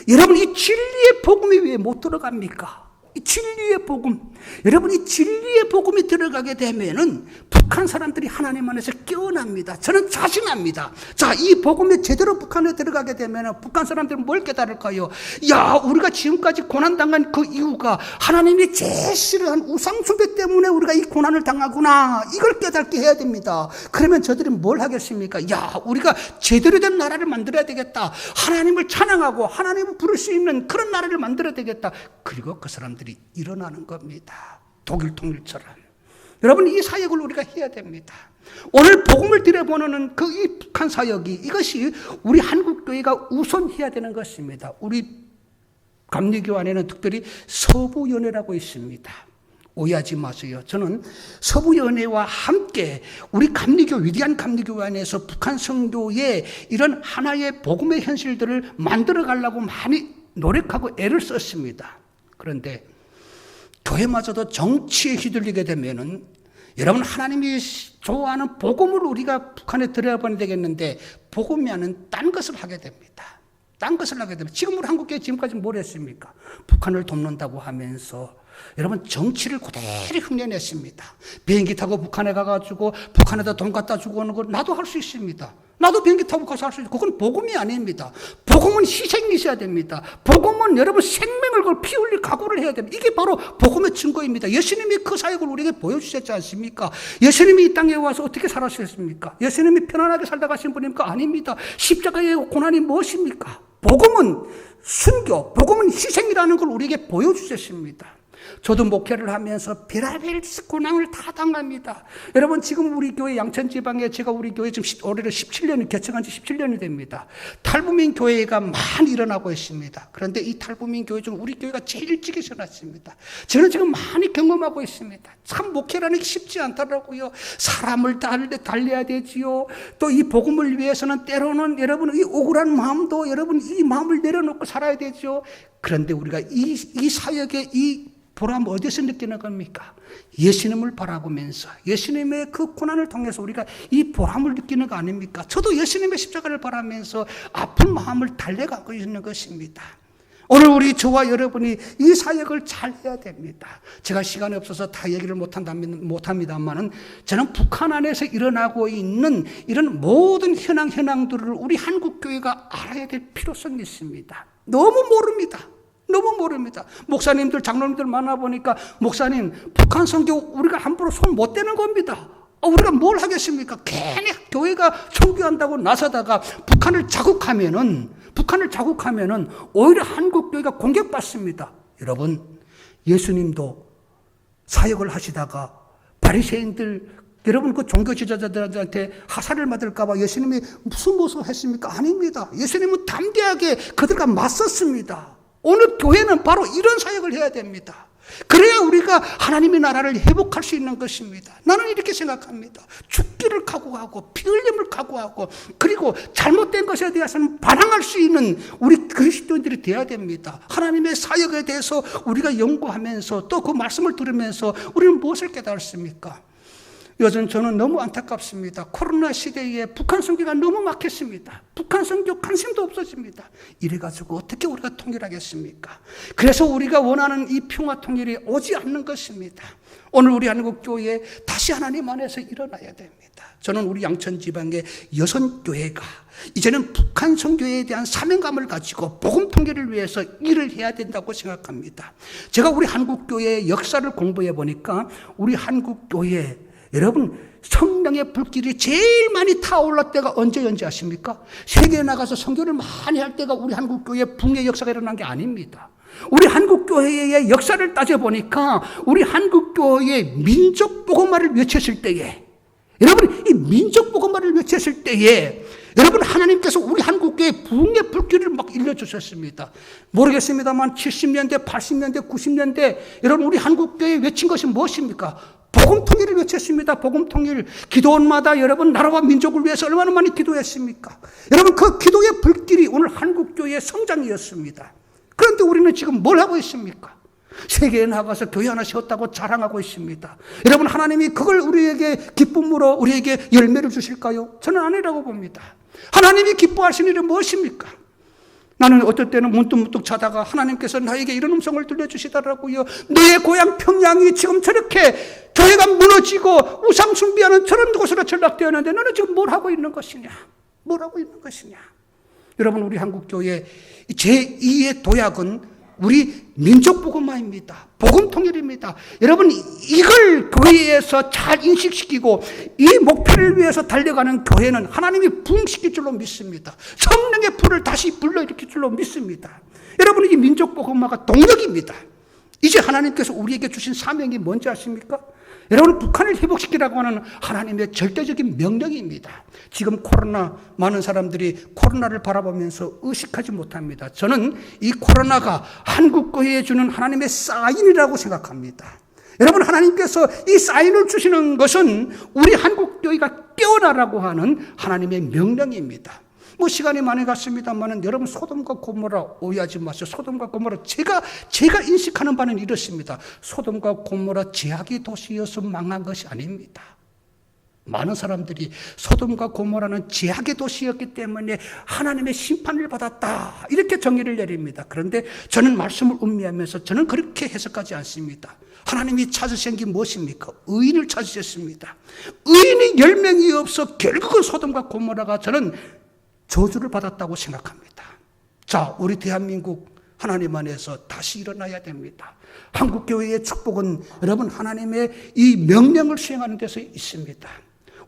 여러분, 이 진리의 복음이 왜 못 들어갑니까? 이 진리의 복음, 여러분 이 진리의 복음이 들어가게 되면은 북한 사람들이 하나님 안에서 깨어납니다. 저는 자신합니다. 자, 이 복음이 제대로 북한에 들어가게 되면은 북한 사람들은 뭘 깨달을까요? 야, 우리가 지금까지 고난당한 그 이유가 하나님이 제일 싫어한 우상숭배 때문에 우리가 이 고난을 당하구나, 이걸 깨닫게 해야 됩니다. 그러면 저들이 뭘 하겠습니까? 야, 우리가 제대로 된 나라를 만들어야 되겠다. 하나님을 찬양하고 하나님을 부를 수 있는 그런 나라를 만들어야 되겠다. 그리고 그 사람들이 일어나는 겁니다. 독일 통일처럼. 여러분, 이 사역을 우리가 해야 됩니다. 오늘 복음을 들여보는 그 이 북한 사역이, 이것이 우리 한국교회가 우선 해야 되는 것입니다. 우리 감리교 안에는 특별히 서부연회라고 있습니다. 오해하지 마세요. 저는 서부연회와 함께 우리 감리교, 위대한 감리교 안에서 북한 성도의 이런 하나의 복음의 현실들을 만들어 가려고 많이 노력하고 애를 썼습니다. 그런데 교회마저도 정치에 휘둘리게 되면은 여러분, 하나님이 좋아하는 복음을 우리가 북한에 들여보내야 되겠는데 복음이 아닌 딴 것을 하게 됩니다. 딴 것을 하게 됩니다. 지금 우리 한국교회 지금까지 뭘 했습니까? 북한을 돕는다고 하면서 여러분, 정치를 그대로 흉내냈습니다. 비행기 타고 북한에 가가지고 북한에다 돈 갖다 주고 오는 걸 나도 할 수 있습니다. 나도 비행기 타고 가서 할 수 있어요. 그건 복음이 아닙니다. 복음은 희생이 있어야 됩니다. 복음은 여러분 생명을 걸 피 흘릴 각오를 해야 됩니다. 이게 바로 복음의 증거입니다. 예수님이 그 사역을 우리에게 보여주셨지 않습니까? 예수님이 이 땅에 와서 어떻게 살아주셨습니까? 예수님이 편안하게 살다 가신 분입니까? 아닙니다. 십자가의 고난이 무엇입니까? 복음은 순교, 복음은 희생이라는 걸 우리에게 보여주셨습니다. 저도 목회를 하면서 별의별 고난을 다 당합니다. 여러분 지금 우리 교회 양천지방에 제가 우리 교회 지금 올해로 17년이 개척한 지 17년이 됩니다. 탈북민 교회가 많이 일어나고 있습니다. 그런데 이 탈북민 교회 중 우리 교회가 제일 일찍 일어났습니다. 저는 지금 많이 경험하고 있습니다. 참 목회라는 게 쉽지 않더라고요. 사람을 달래야 되지요. 또 이 복음을 위해서는 때로는 여러분 이 억울한 마음도 여러분 이 마음을 내려놓고 살아야 되죠. 그런데 우리가 이 사역의 이 보람 어디서 느끼는 겁니까? 예수님을 바라보면서 예수님의 그 고난을 통해서 우리가 이 보람을 느끼는 거 아닙니까? 저도 예수님의 십자가를 바라면서 아픈 마음을 달래가고 있는 것입니다. 오늘 우리 저와 여러분이 이 사역을 잘 해야 됩니다. 제가 시간이 없어서 다 얘기를 못합니다만은 저는 북한 안에서 일어나고 있는 이런 모든 현황들을 우리 한국교회가 알아야 될 필요성이 있습니다. 너무 모릅니다. 목사님들, 장로님들 만나보니까 목사님, 북한 선교 우리가 함부로 손 못 대는 겁니다. 우리가 뭘 하겠습니까? 괜히 교회가 선교한다고 나서다가 북한을 자극하면은 오히려 한국교회가 공격받습니다. 여러분, 예수님도 사역을 하시다가 바리새인들 여러분 그 종교 지도자들한테 하살을 받을까 봐 예수님이 무슨 모습을 했습니까? 아닙니다. 예수님은 담대하게 그들과 맞섰습니다. 오늘 교회는 바로 이런 사역을 해야 됩니다. 그래야 우리가 하나님의 나라를 회복할 수 있는 것입니다. 나는 이렇게 생각합니다. 죽기를 각오하고 피 흘림을 각오하고 그리고 잘못된 것에 대해서는 반항할 수 있는 우리 그리스도인들이 되어야 됩니다. 하나님의 사역에 대해서 우리가 연구하면서 또 그 말씀을 들으면서 우리는 무엇을 깨달았습니까? 요즘 저는 너무 안타깝습니다. 코로나 시대에 북한 선교가 너무 막혔습니다. 북한 선교 관심도 없어집니다. 이래가지고 어떻게 우리가 통일하겠습니까? 그래서 우리가 원하는 이 평화 통일이 오지 않는 것입니다. 오늘 우리 한국교회에 다시 하나님 안에서 일어나야 됩니다. 저는 우리 양천지방의 여선교회가 이제는 북한 선교에 대한 사명감을 가지고 복음 통일을 위해서 일을 해야 된다고 생각합니다. 제가 우리 한국교회의 역사를 공부해 보니까 우리 한국교회 여러분 성령의 불길이 제일 많이 타올랐 때가 언제 아십니까? 세계에 나가서 선교를 많이 할 때가 우리 한국교회 붕의 역사가 일어난 게 아닙니다. 우리 한국교회의 역사를 따져보니까 우리 한국교회의 민족복음화를 외쳤을 때에 여러분 이 민족복음화를 외쳤을 때에 여러분 하나님께서 우리 한국교회 붕의 불길을 막 일려주셨습니다. 모르겠습니다만 70년대, 80년대, 90년대 여러분 우리 한국교회 외친 것이 무엇입니까? 복음 통일을 외쳤습니다. 복음 통일. 기도원마다 여러분 나라와 민족을 위해서 얼마나 많이 기도했습니까? 여러분 그 기도의 불길이 오늘 한국교회의 성장이었습니다. 그런데 우리는 지금 뭘 하고 있습니까? 세계에 나가서 교회 하나 세웠다고 자랑하고 있습니다. 여러분 하나님이 그걸 우리에게 기쁨으로 우리에게 열매를 주실까요? 저는 아니라고 봅니다. 하나님이 기뻐하시는 일은 무엇입니까? 나는 어떨 때는 문득문득 자다가 하나님께서 나에게 이런 음성을 들려주시더라고요. 너의 고향 평양이 지금 저렇게 교회가 무너지고 우상 숭배하는 저런 곳으로 전락되었는데 너는 지금 뭘 하고 있는 것이냐? 여러분 우리 한국교회 제2의 도약은 우리 민족복음화입니다. 복음통일입니다. 여러분 이걸 교회에서 잘 인식시키고 이 목표를 위해서 달려가는 교회는 하나님이 부흥시킬 줄로 믿습니다. 성령의 불을 다시 불러일으킬 줄로 믿습니다. 여러분 이 민족복음화가 동력입니다. 이제 하나님께서 우리에게 주신 사명이 뭔지 아십니까? 여러분 북한을 회복시키라고 하는 하나님의 절대적인 명령입니다. 지금 코로나 많은 사람들이 코로나를 바라보면서 의식하지 못합니다. 저는 이 코로나가 한국교회에 주는 하나님의 사인이라고 생각합니다. 여러분 하나님께서 이 사인을 주시는 것은 우리 한국교회가 깨어나라고 하는 하나님의 명령입니다. 뭐 시간이 많이 갔습니다만은 여러분 소돔과 고모라 오해하지 마세요. 소돔과 고모라 제가 인식하는 바는 이렇습니다. 소돔과 고모라 제약의 도시여서 망한 것이 아닙니다. 많은 사람들이 소돔과 고모라는 제약의 도시였기 때문에 하나님의 심판을 받았다 이렇게 정의를 내립니다. 그런데 저는 말씀을 음미하면서 저는 그렇게 해석하지 않습니다. 하나님이 찾으신 게 무엇입니까? 의인을 찾으셨습니다. 의인이 10명이 없어 결국은 소돔과 고모라가 저는 저주를 받았다고 생각합니다. 자, 우리 대한민국 하나님 안에서 다시 일어나야 됩니다. 한국교회의 축복은 여러분 하나님의 이 명령을 수행하는 데서 있습니다.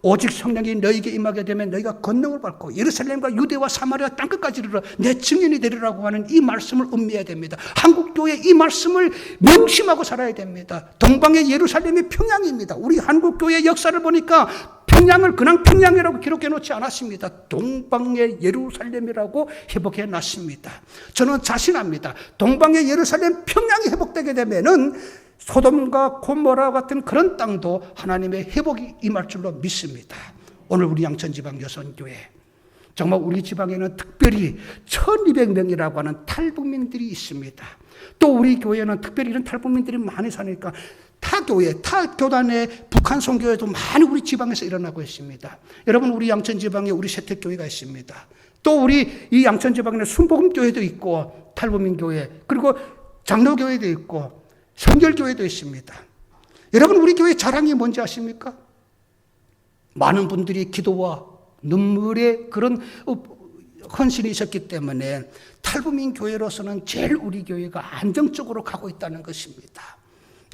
오직 성령이 너희에게 임하게 되면 너희가 권능을 받고 예루살렘과 유대와 사마리아 땅끝까지 이르러 내 증인이 되리라고 하는 이 말씀을 음미해야 됩니다. 한국교회 이 말씀을 명심하고 살아야 됩니다. 동방의 예루살렘이 평양입니다. 우리 한국교회 역사를 보니까 평양을 그냥 평양이라고 기록해 놓지 않았습니다. 동방의 예루살렘이라고 회복해 놨습니다. 저는 자신합니다. 동방의 예루살렘 평양이 회복되게 되면은 소돔과 고모라 같은 그런 땅도 하나님의 회복이 임할 줄로 믿습니다. 오늘 우리 양천지방 여선교회 정말 우리 지방에는 특별히 1200명이라고 하는 탈북민들이 있습니다. 또 우리 교회는 특별히 이런 탈북민들이 많이 사니까 타 교회, 타 교단의 북한 선교회도 많이 우리 지방에서 일어나고 있습니다. 여러분 우리 양천지방에 우리 세택교회가 있습니다. 또 우리 이 양천지방에는 순복음교회도 있고 탈북민교회 그리고 장로교회도 있고 성결교회도 있습니다. 여러분 우리 교회 자랑이 뭔지 아십니까? 많은 분들이 기도와 눈물의 그런 헌신이 있었기 때문에 탈북민 교회로서는 제일 우리 교회가 안정적으로 가고 있다는 것입니다.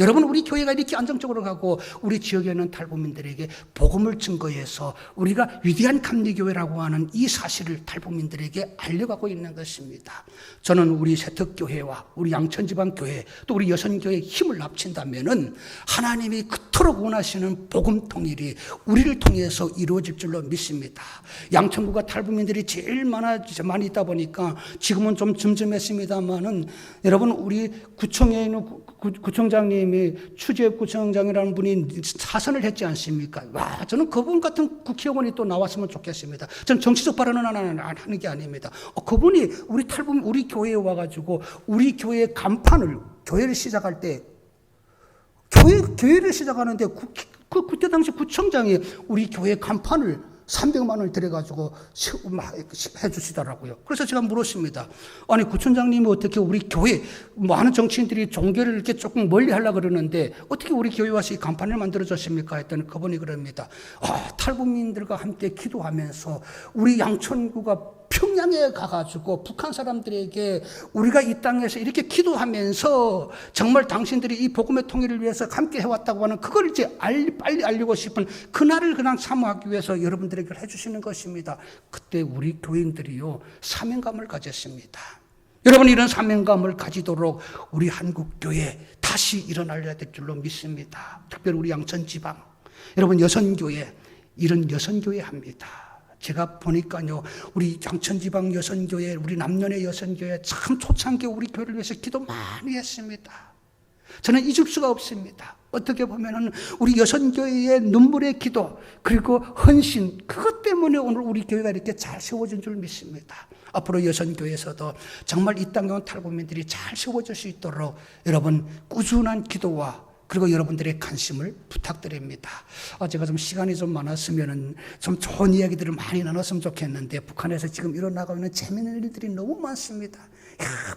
여러분 우리 교회가 이렇게 안정적으로 가고 우리 지역에는 탈북민들에게 복음을 증거해서 우리가 위대한 감리교회라고 하는 이 사실을 탈북민들에게 알려가고 있는 것입니다. 저는 우리 세특교회와 우리 양천지방교회 또 우리 여선교회의 힘을 합친다면은 하나님이 그토록 원하시는 복음 통일이 우리를 통해서 이루어질 줄로 믿습니다. 양천구가 탈북민들이 제일 많이 있다 보니까 지금은 좀 즘즘했습니다만은 여러분 우리 구청에 있는 구청장님이 추재엽 구청장이라는 분이 사선을 했지 않습니까? 와, 저는 그분 같은 국회의원이 또 나왔으면 좋겠습니다. 저는 정치적 발언은 하는 게 아닙니다. 그분이 우리 교회에 와가지고 우리 교회의 간판을 교회를 시작할 때 교회를 시작하는데 그때 당시 구청장이 우리 교회 간판을 300만 원을 들여가지고 해주시더라고요. 그래서 제가 물었습니다. 아니 구청장님이 어떻게 우리 교회 많은 정치인들이 종교를 이렇게 조금 멀리 하려고 그러는데 어떻게 우리 교회 와서 이 간판을 만들어줬습니까? 했더니 그분이 그럽니다. 탈북민들과 함께 기도하면서 우리 양천구가 평양에 가가지고 북한 사람들에게 우리가 이 땅에서 이렇게 기도하면서 정말 당신들이 이 복음의 통일을 위해서 함께 해왔다고 하는 그걸 이제 빨리 알리고 싶은 그날을 그냥 사모하기 위해서 여러분들에게 해주시는 것입니다. 그때 우리 교인들이요 사명감을 가졌습니다. 여러분 이런 사명감을 가지도록 우리 한국교회 다시 일어나야 될 줄로 믿습니다. 특별히 우리 양천지방 여러분 여선교회 이런 여선교회 합니다. 제가 보니까요, 우리 양천지방 여선교회, 우리 남년의 여선교회 참 초창기 우리 교회를 위해서 기도 많이 했습니다. 저는 잊을 수가 없습니다. 어떻게 보면은 우리 여선교회의 눈물의 기도 그리고 헌신 그것 때문에 오늘 우리 교회가 이렇게 잘 세워진 줄 믿습니다. 앞으로 여선교회에서도 정말 이 땅에 온 탈북민들이 잘 세워질 수 있도록 여러분 꾸준한 기도와 그리고 여러분들의 관심을 부탁드립니다. 제가 좀 시간이 좀 많았으면은 좀 좋은 이야기들을 많이 나눴으면 좋겠는데 북한에서 지금 일어나고 있는 재미있는 일들이 너무 많습니다.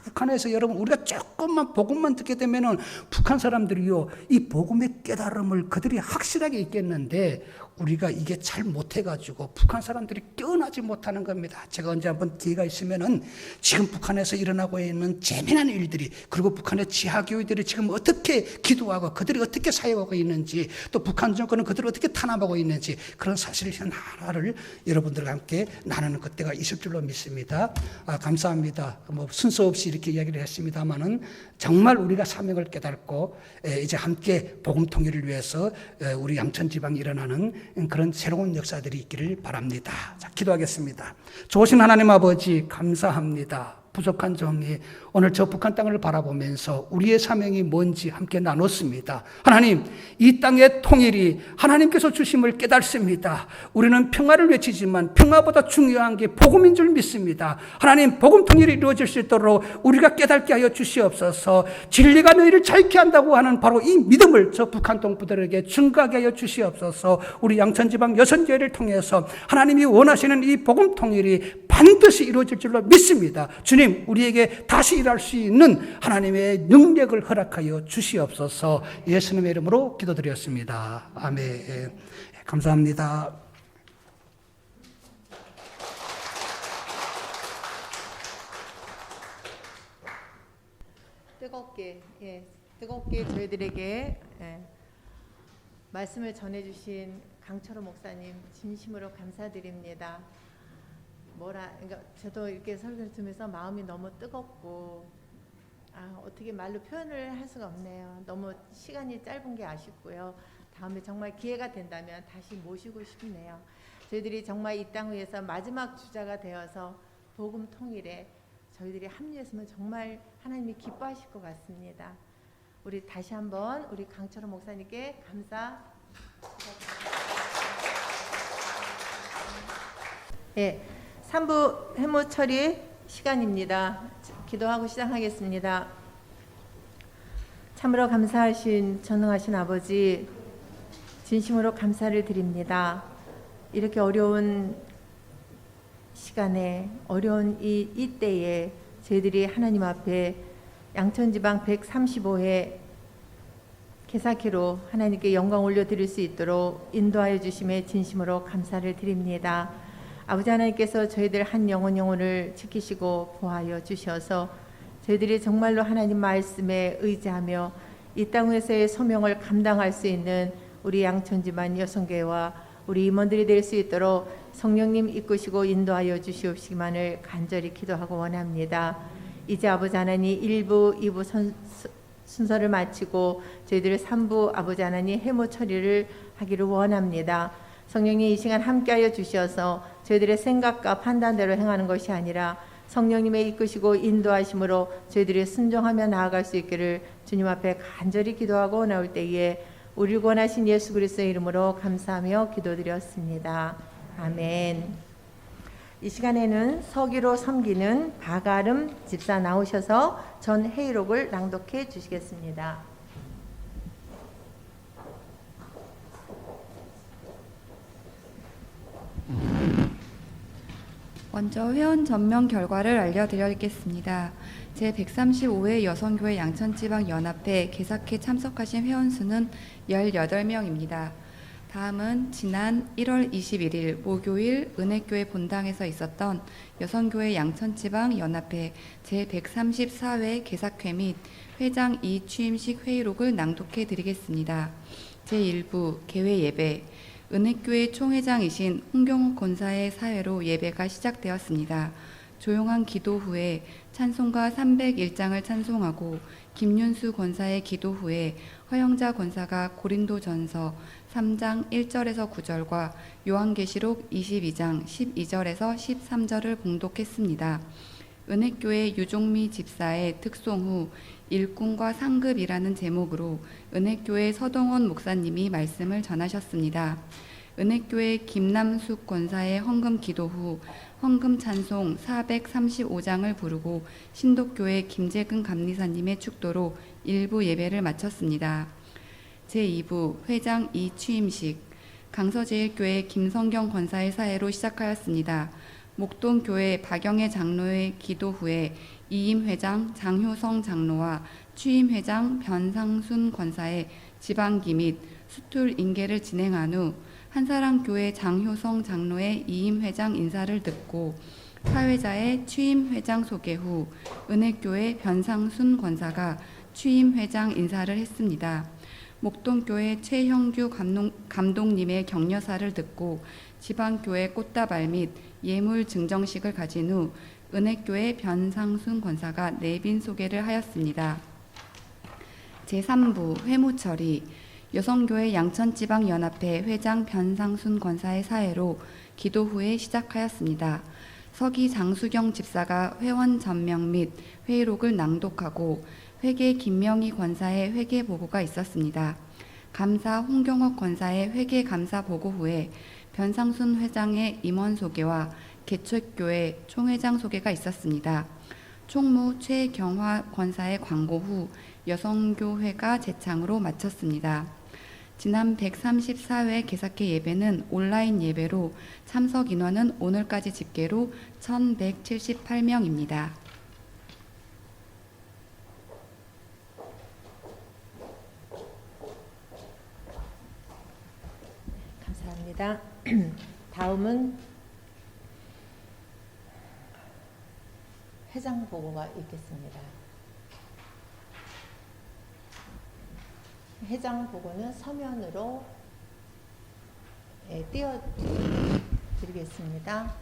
북한에서 여러분 우리가 조금만 복음만 듣게 되면은 북한 사람들이요 이 복음의 깨달음을 그들이 확실하게 있겠는데 우리가 이게 잘 못해가지고 북한 사람들이 깨어나지 못하는 겁니다. 제가 언제 한번 기회가 있으면은 지금 북한에서 일어나고 있는 재미난 일들이 그리고 북한의 지하교회들이 지금 어떻게 기도하고 그들이 어떻게 사역하고 있는지 또 북한 정권은 그들을 어떻게 탄압하고 있는지 그런 사실 하나를 여러분들과 함께 나누는 그때가 있을 줄로 믿습니다. 감사합니다. 뭐 순서 없이 이렇게 이야기를 했습니다만은 정말 우리가 사명을 깨닫고 이제 함께 복음 통일을 위해서 우리 양천지방에 일어나는 그런 새로운 역사들이 있기를 바랍니다. 자, 기도하겠습니다. 좋으신 하나님 아버지 감사합니다. 부족한 종이 오늘 저 북한 땅을 바라보면서 우리의 사명이 뭔지 함께 나눴습니다. 하나님, 이 땅의 통일이 하나님께서 주심을 깨닫습니다. 우리는 평화를 외치지만 평화보다 중요한 게 복음인 줄 믿습니다. 하나님, 복음 통일이 이루어질 수 있도록 우리가 깨닫게 하여 주시옵소서. 진리가 너희를 자유케 한다고 하는 바로 이 믿음을 저 북한 동포들에게 증가하게 하여 주시옵소서. 우리 양천지방 여선교회를 통해서 하나님이 원하시는 이 복음 통일이 반드시 이루어질 줄로 믿습니다. 주님, 우리에게 다시 일할 수 있는 하나님의 능력을 허락하여 주시옵소서. 예수님의 이름으로 기도드렸습니다. 아멘. 감사합니다. 뜨겁게 저희들에게 말씀을 전해주신 강철호 목사님 진심으로 감사드립니다. 그러니까 저도 이렇게 설교를 들으면서 마음이 너무 뜨겁고 어떻게 말로 표현을 할 수가 없네요. 너무 시간이 짧은 게 아쉽고요. 다음에 정말 기회가 된다면 다시 모시고 싶네요. 저희들이 정말 이 땅 위에서 마지막 주자가 되어서 복음 통일에 저희들이 합류했으면 정말 하나님이 기뻐하실 것 같습니다. 우리 다시 한번 우리 강철호 목사님께 감사. 예, 3부 회무 처리 시간입니다. 기도하고 시작하겠습니다. 참으로 감사하신 전능하신 아버지, 진심으로 감사를 드립니다. 이렇게 어려운 시간에 어려운 이 때에 저희들이 하나님 앞에 양천지방 135회 개사키로 하나님께 영광 올려드릴 수 있도록 인도하여 주심에 진심으로 감사를 드립니다. 아버지 하나님께서 저희들 한 영혼을 지키시고 보호하여 주셔서 저희들이 정말로 하나님 말씀에 의지하며 이 땅 위에서의 소명을 감당할 수 있는 우리 양천지만 여성교회와 우리 임원들이 될 수 있도록 성령님 이끄시고 인도하여 주시옵시기만을 간절히 기도하고 원합니다. 이제 아버지 하나님 1부, 2부 순서를 마치고 저희들의 3부 아버지 하나님 회무 처리를 하기를 원합니다. 성령님 이 시간 함께하여 주셔서 저희들의 생각과 판단대로 행하는 것이 아니라 성령님의 이끄시고 인도하심으로 저희들이 순종하며 나아갈 수 있기를 주님 앞에 간절히 기도하고 나올 때에 우리를 구원하신 예수 그리스도의 이름으로 감사하며 기도드렸습니다. 아멘. 이 시간에는 서기로 섬기는 박아름 집사 나오셔서 전 회의록을 낭독해 주시겠습니다. 먼저 회원 전명 결과를 알려드리겠습니다. 제135회 여성교회 양천지방연합회 개사회 참석하신 회원 수는 18명입니다. 다음은 지난 1월 21일 목요일 은혜교회 본당에서 있었던 여성교회 양천지방연합회 제134회 개사회 및 회장 이취임식 회의록을 낭독해 드리겠습니다. 제1부 개회 예배 은혜교회 총회장이신 홍경욱 권사의 사회로 예배가 시작되었습니다. 조용한 기도 후에 찬송가 301장을 찬송하고 김윤수 권사의 기도 후에 허영자 권사가 고린도전서 3장 1절에서 9절과 요한계시록 22장 12절에서 13절을 봉독했습니다. 은혜교회 유종미 집사의 특송 후 일꾼과 상급이라는 제목으로 은혜교회 서동원 목사님이 말씀을 전하셨습니다. 은혜교회 김남숙 권사의 헌금 기도 후 헌금 찬송 435장을 부르고 신독교회 김재근 감리사님의 축도로 일부 예배를 마쳤습니다. 제2부 회장 이취임식 강서제일교회 김성경 권사의 사회로 시작하였습니다. 목동교회 박영애 장로의 기도 후에 이임회장 장효성 장로와 취임회장 변상순 권사의 지방기 및 수툴 인계를 진행한 후 한사랑교회 장효성 장로의 이임회장 인사를 듣고 사회자의 취임회장 소개 후 은혜교회 변상순 권사가 취임회장 인사를 했습니다. 목동교회 최형규 감독님의 격려사를 듣고 지방교회 꽃다발 및 예물 증정식을 가진 후 은혜교회 변상순 권사가 내빈 소개를 하였습니다. 제3부 회무처리 여성교회 양천지방연합회 회장 변상순 권사의 사회로 기도 후에 시작하였습니다. 서기 장수경 집사가 회원 전명 및 회의록을 낭독하고 회계 김명희 권사의 회계 보고가 있었습니다. 감사 홍경옥 권사의 회계 감사 보고 후에 변상순 회장의 임원 소개와 개척교회 총회장 소개가 있었습니다. 총무 최경화 권사의 광고 후 여성교회가 재창으로 마쳤습니다. 지난 134회 개사회 예배는 온라인 예배로 참석 인원은 오늘까지 집계로 1178명입니다. 감사합니다. 다음은 회장 보고가 있겠습니다. 회장 보고는 서면으로 띄워드리겠습니다.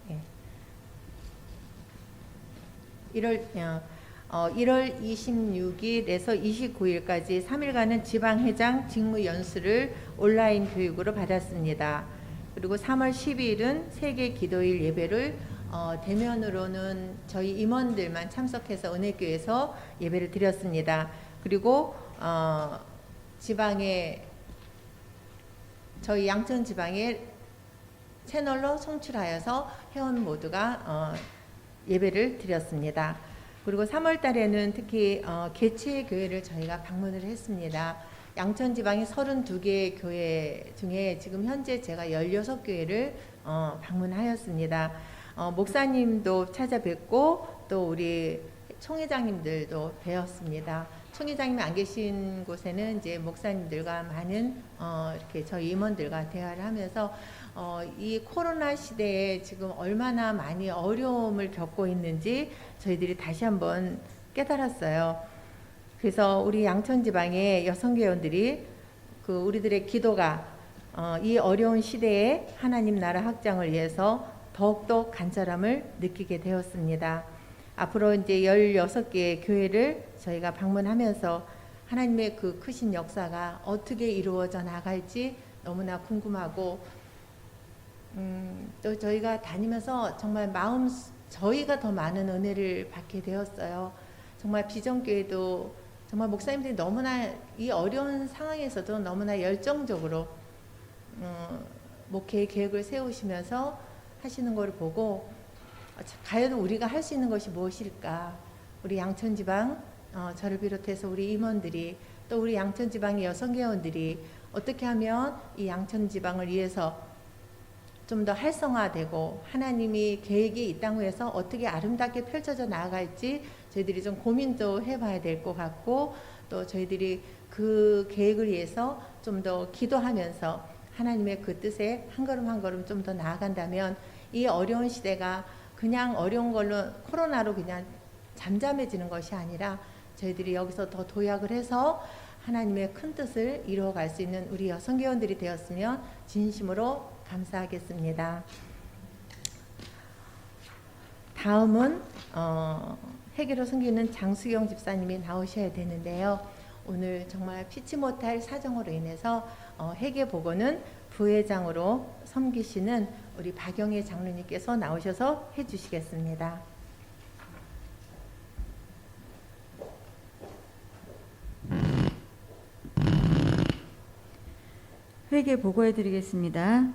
예. 1월 26일에서 29일까지 3일간은 지방회장 직무연수를 온라인 교육으로 받았습니다. 그리고 3월 12일은 세계 기도일 예배를 대면으로는 저희 임원들만 참석해서 은혜교회에서 예배를 드렸습니다. 그리고 지방에 저희 양천 지방에 채널로 송출하여서 회원 모두가 예배를 드렸습니다. 그리고 3월 달에는 특히 개최 교회를 저희가 방문을 했습니다. 양천 지방의 32개 교회 중에 지금 현재 제가 16교회를 방문하였습니다. 목사님도 찾아뵙고 또 우리 총회장님들도 뵈었습니다. 총회장님이 안 계신 곳에는 이제 목사님들과 많은 이렇게 저희 임원들과 대화를 하면서 이 코로나 시대에 지금 얼마나 많이 어려움을 겪고 있는지 저희들이 다시 한번 깨달았어요. 그래서 우리 양천 지방의 여성교회원들이 우리들의 기도가 이 어려운 시대에 하나님 나라 확장을 위해서 더욱더 간절함을 느끼게 되었습니다. 앞으로 이제 16개의 교회를 저희가 방문하면서 하나님의 그 크신 역사가 어떻게 이루어져 나갈지 너무나 궁금하고 또 저희가 다니면서 정말 저희가 더 많은 은혜를 받게 되었어요. 정말 비전교회도 정말 목사님들이 너무나 이 어려운 상황에서도 너무나 열정적으로 목회 계획을 세우시면서 하시는 걸 보고 과연 우리가 할 수 있는 것이 무엇일까? 우리 양천지방 저를 비롯해서 우리 임원들이 또 우리 양천지방의 여성회원들이 어떻게 하면 이 양천지방을 위해서 좀 더 활성화되고 하나님이 계획이 이 땅 위에서 어떻게 아름답게 펼쳐져 나아갈지 저희들이 좀 고민도 해봐야 될 것 같고 또 저희들이 그 계획을 위해서 좀 더 기도하면서 하나님의 그 뜻에 한 걸음 한 걸음 좀 더 나아간다면 이 어려운 시대가 그냥 어려운 걸로 코로나로 그냥 잠잠해지는 것이 아니라 저희들이 여기서 더 도약을 해서 하나님의 큰 뜻을 이루어갈 수 있는 우리 여성교원들이 되었으면 진심으로 감사하겠습니다. 다음은 회계로 섬기는 장수경 집사님이 나오셔야 되는데요. 오늘 정말 피치 못할 사정으로 인해서 회계보고는 부회장으로 섬기시는 우리 박영애 장로님께서 나오셔서 해주시겠습니다. 회계 보고해 드리겠습니다.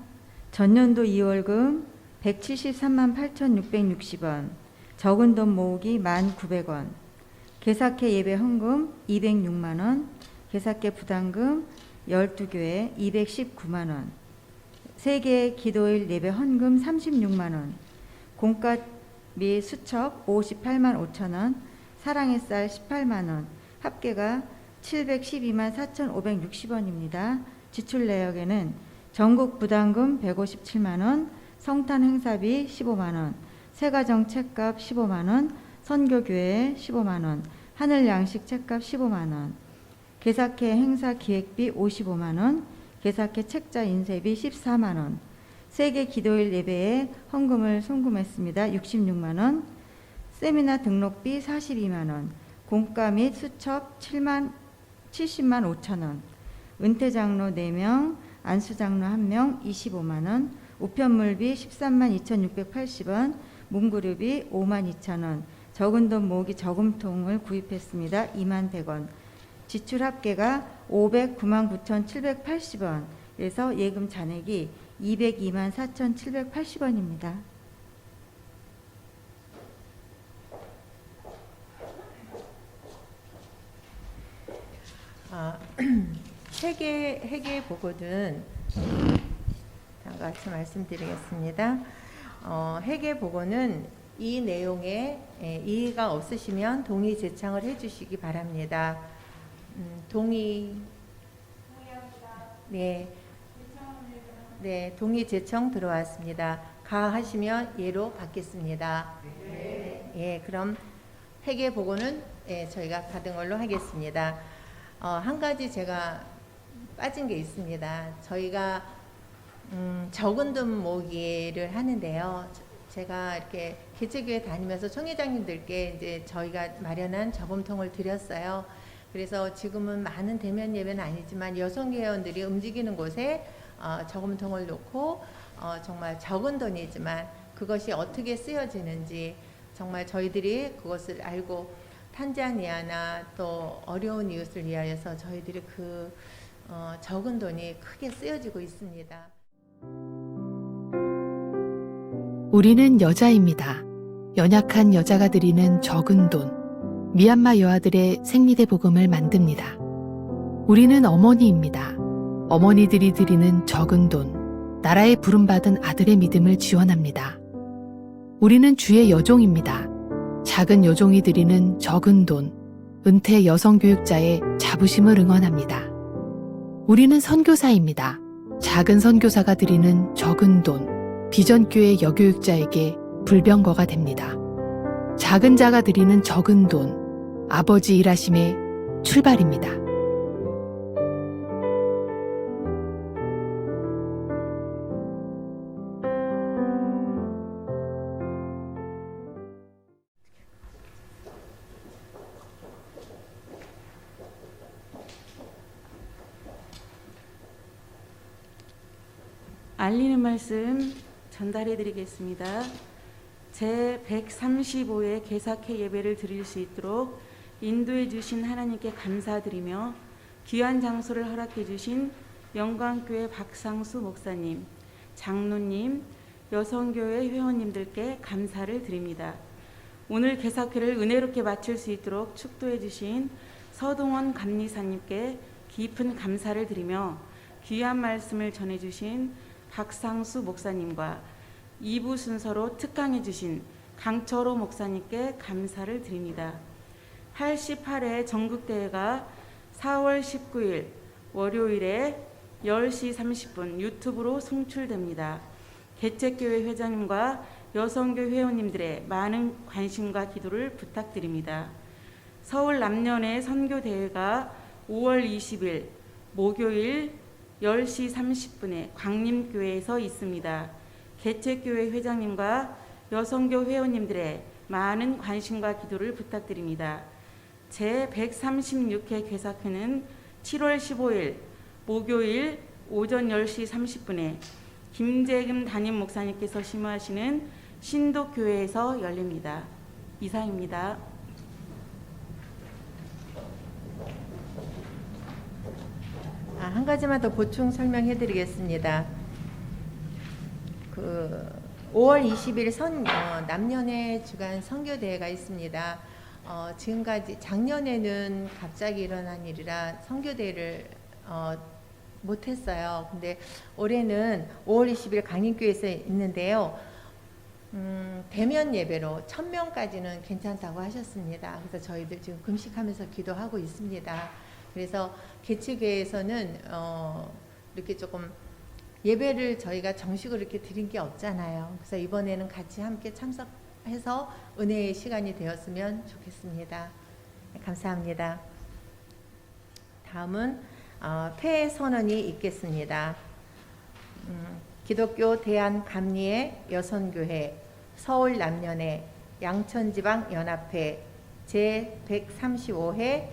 전년도 2월금 173만 8,660원, 적은 돈 모으기 1,900원, 개사케 예배 헌금 206만원, 개사케 부담금 12교회 219만원, 세계 기도일 예배 헌금 36만원, 공과 및 수첩 58만 5천원, 사랑의 쌀 18만원, 합계가 712만 4,560원입니다. 지출 내역에는 전국 부담금 157만원, 성탄 행사비 15만원, 세가정 책값 15만원, 선교교회 15만원, 하늘 양식 책값 15만원, 개사케 행사 기획비 55만원, 개사케 책자 인쇄비 14만원, 세계 기도일 예배에 헌금을 송금했습니다. 66만원, 세미나 등록비 42만원, 공과 및 수첩 70만 5천원, 은퇴장로 4명, 안수장로 1명 25만원, 우편물비 13만 2,680원, 문구류비 5만 2천원, 적은 돈 모으기 저금통을 구입했습니다. 2만 100원, 지출 합계가 509만 9,780원, 그래서 예금 잔액이 202만 4,780원입니다. 회계 보고는 다음과 같이 말씀드리겠습니다. 회계 보고는 이 내용에 이의가 없으시면 동의 제청을 해주시기 바랍니다. 동의. 네, 동의 제청 들어왔습니다. 가하시면 예로 받겠습니다. 예, 그럼 회계 보고는 저희가 받은 걸로 하겠습니다. 한 가지 제가 빠진 게 있습니다. 저희가 적은 돈 모으기를 하는데요. 제가 이렇게 개체교회 다니면서 총회장님들께 이제 저희가 마련한 저금통을 드렸어요. 그래서 지금은 많은 대면 예배는 아니지만 여성회원들이 움직이는 곳에 저금통을 놓고 정말 적은 돈이지만 그것이 어떻게 쓰여지는지 정말 저희들이 그것을 알고 탄자니아나 또 어려운 이웃을 위하여서 저희들이 그 적은 돈이 크게 쓰여지고 있습니다. 우리는 여자입니다. 연약한 여자가 드리는 적은 돈, 미얀마 여아들의 생리대 복음을 만듭니다. 우리는 어머니입니다. 어머니들이 드리는 적은 돈, 나라의 부름받은 아들의 믿음을 지원합니다. 우리는 주의 여종입니다. 작은 여종이 드리는 적은 돈, 은퇴 여성 교육자의 자부심을 응원합니다. 우리는 선교사입니다. 작은 선교사가 드리는 적은 돈, 비전교회 여교육자에게 불병거가 됩니다. 작은 자가 드리는 적은 돈, 아버지 일하심의 출발입니다. 알리는 말씀 전달해 드리겠습니다. 제 135회 개사회 예배를 드릴 수 있도록 인도해 주신 하나님께 감사드리며 귀한 장소를 허락해 주신 영광교회 박상수 목사님, 장로님, 여성교회 회원님들께 감사를 드립니다. 오늘 개사회를 은혜롭게 마칠 수 있도록 축도해 주신 서동원 감리사님께 깊은 감사를 드리며 귀한 말씀을 전해 주신 박상수 목사님과 2부 순서로 특강해 주신 강철호 목사님께 감사를 드립니다. 88회 전국대회가 4월 19일 월요일에 10시 30분 유튜브로 송출됩니다. 개척교회 회장님과 여성교회 회원님들의 많은 관심과 기도를 부탁드립니다. 서울 남년의 선교대회가 5월 20일 목요일 10시 30분에 광림교회에서 있습니다. 개척교회 회장님과 여성교 회원님들의 많은 관심과 기도를 부탁드립니다. 제 136회 개사회는 7월 15일 목요일 오전 10시 30분에 김재금 담임 목사님께서 심호하시는 신도교회에서 열립니다. 이상입니다. 한 가지만 더 보충 설명해 드리겠습니다. 5월 20일 남년의 주간 선교대회가 있습니다. 지금까지 작년에는 갑자기 일어난 일이라 선교대회를 못했어요. 근데 올해는 5월 20일 강림교회에서 있는데요. 대면 예배로 1000명까지는 괜찮다고 하셨습니다. 그래서 저희들 지금 금식하면서 기도하고 있습니다. 그래서 개척교회에서는 이렇게 조금 예배를 저희가 정식으로 이렇게 드린 게 없잖아요. 그래서 이번에는 같이 함께 참석해서 은혜의 시간이 되었으면 좋겠습니다. 감사합니다. 다음은 폐해 선언이 있겠습니다. 기독교 대한감리회 여선교회 서울 남년회 양천지방연합회 제135회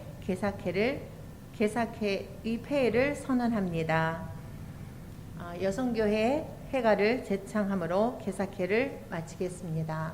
개사회의 폐해를 선언합니다. 여성교회 회가를 제창함으로 개사회를 마치겠습니다.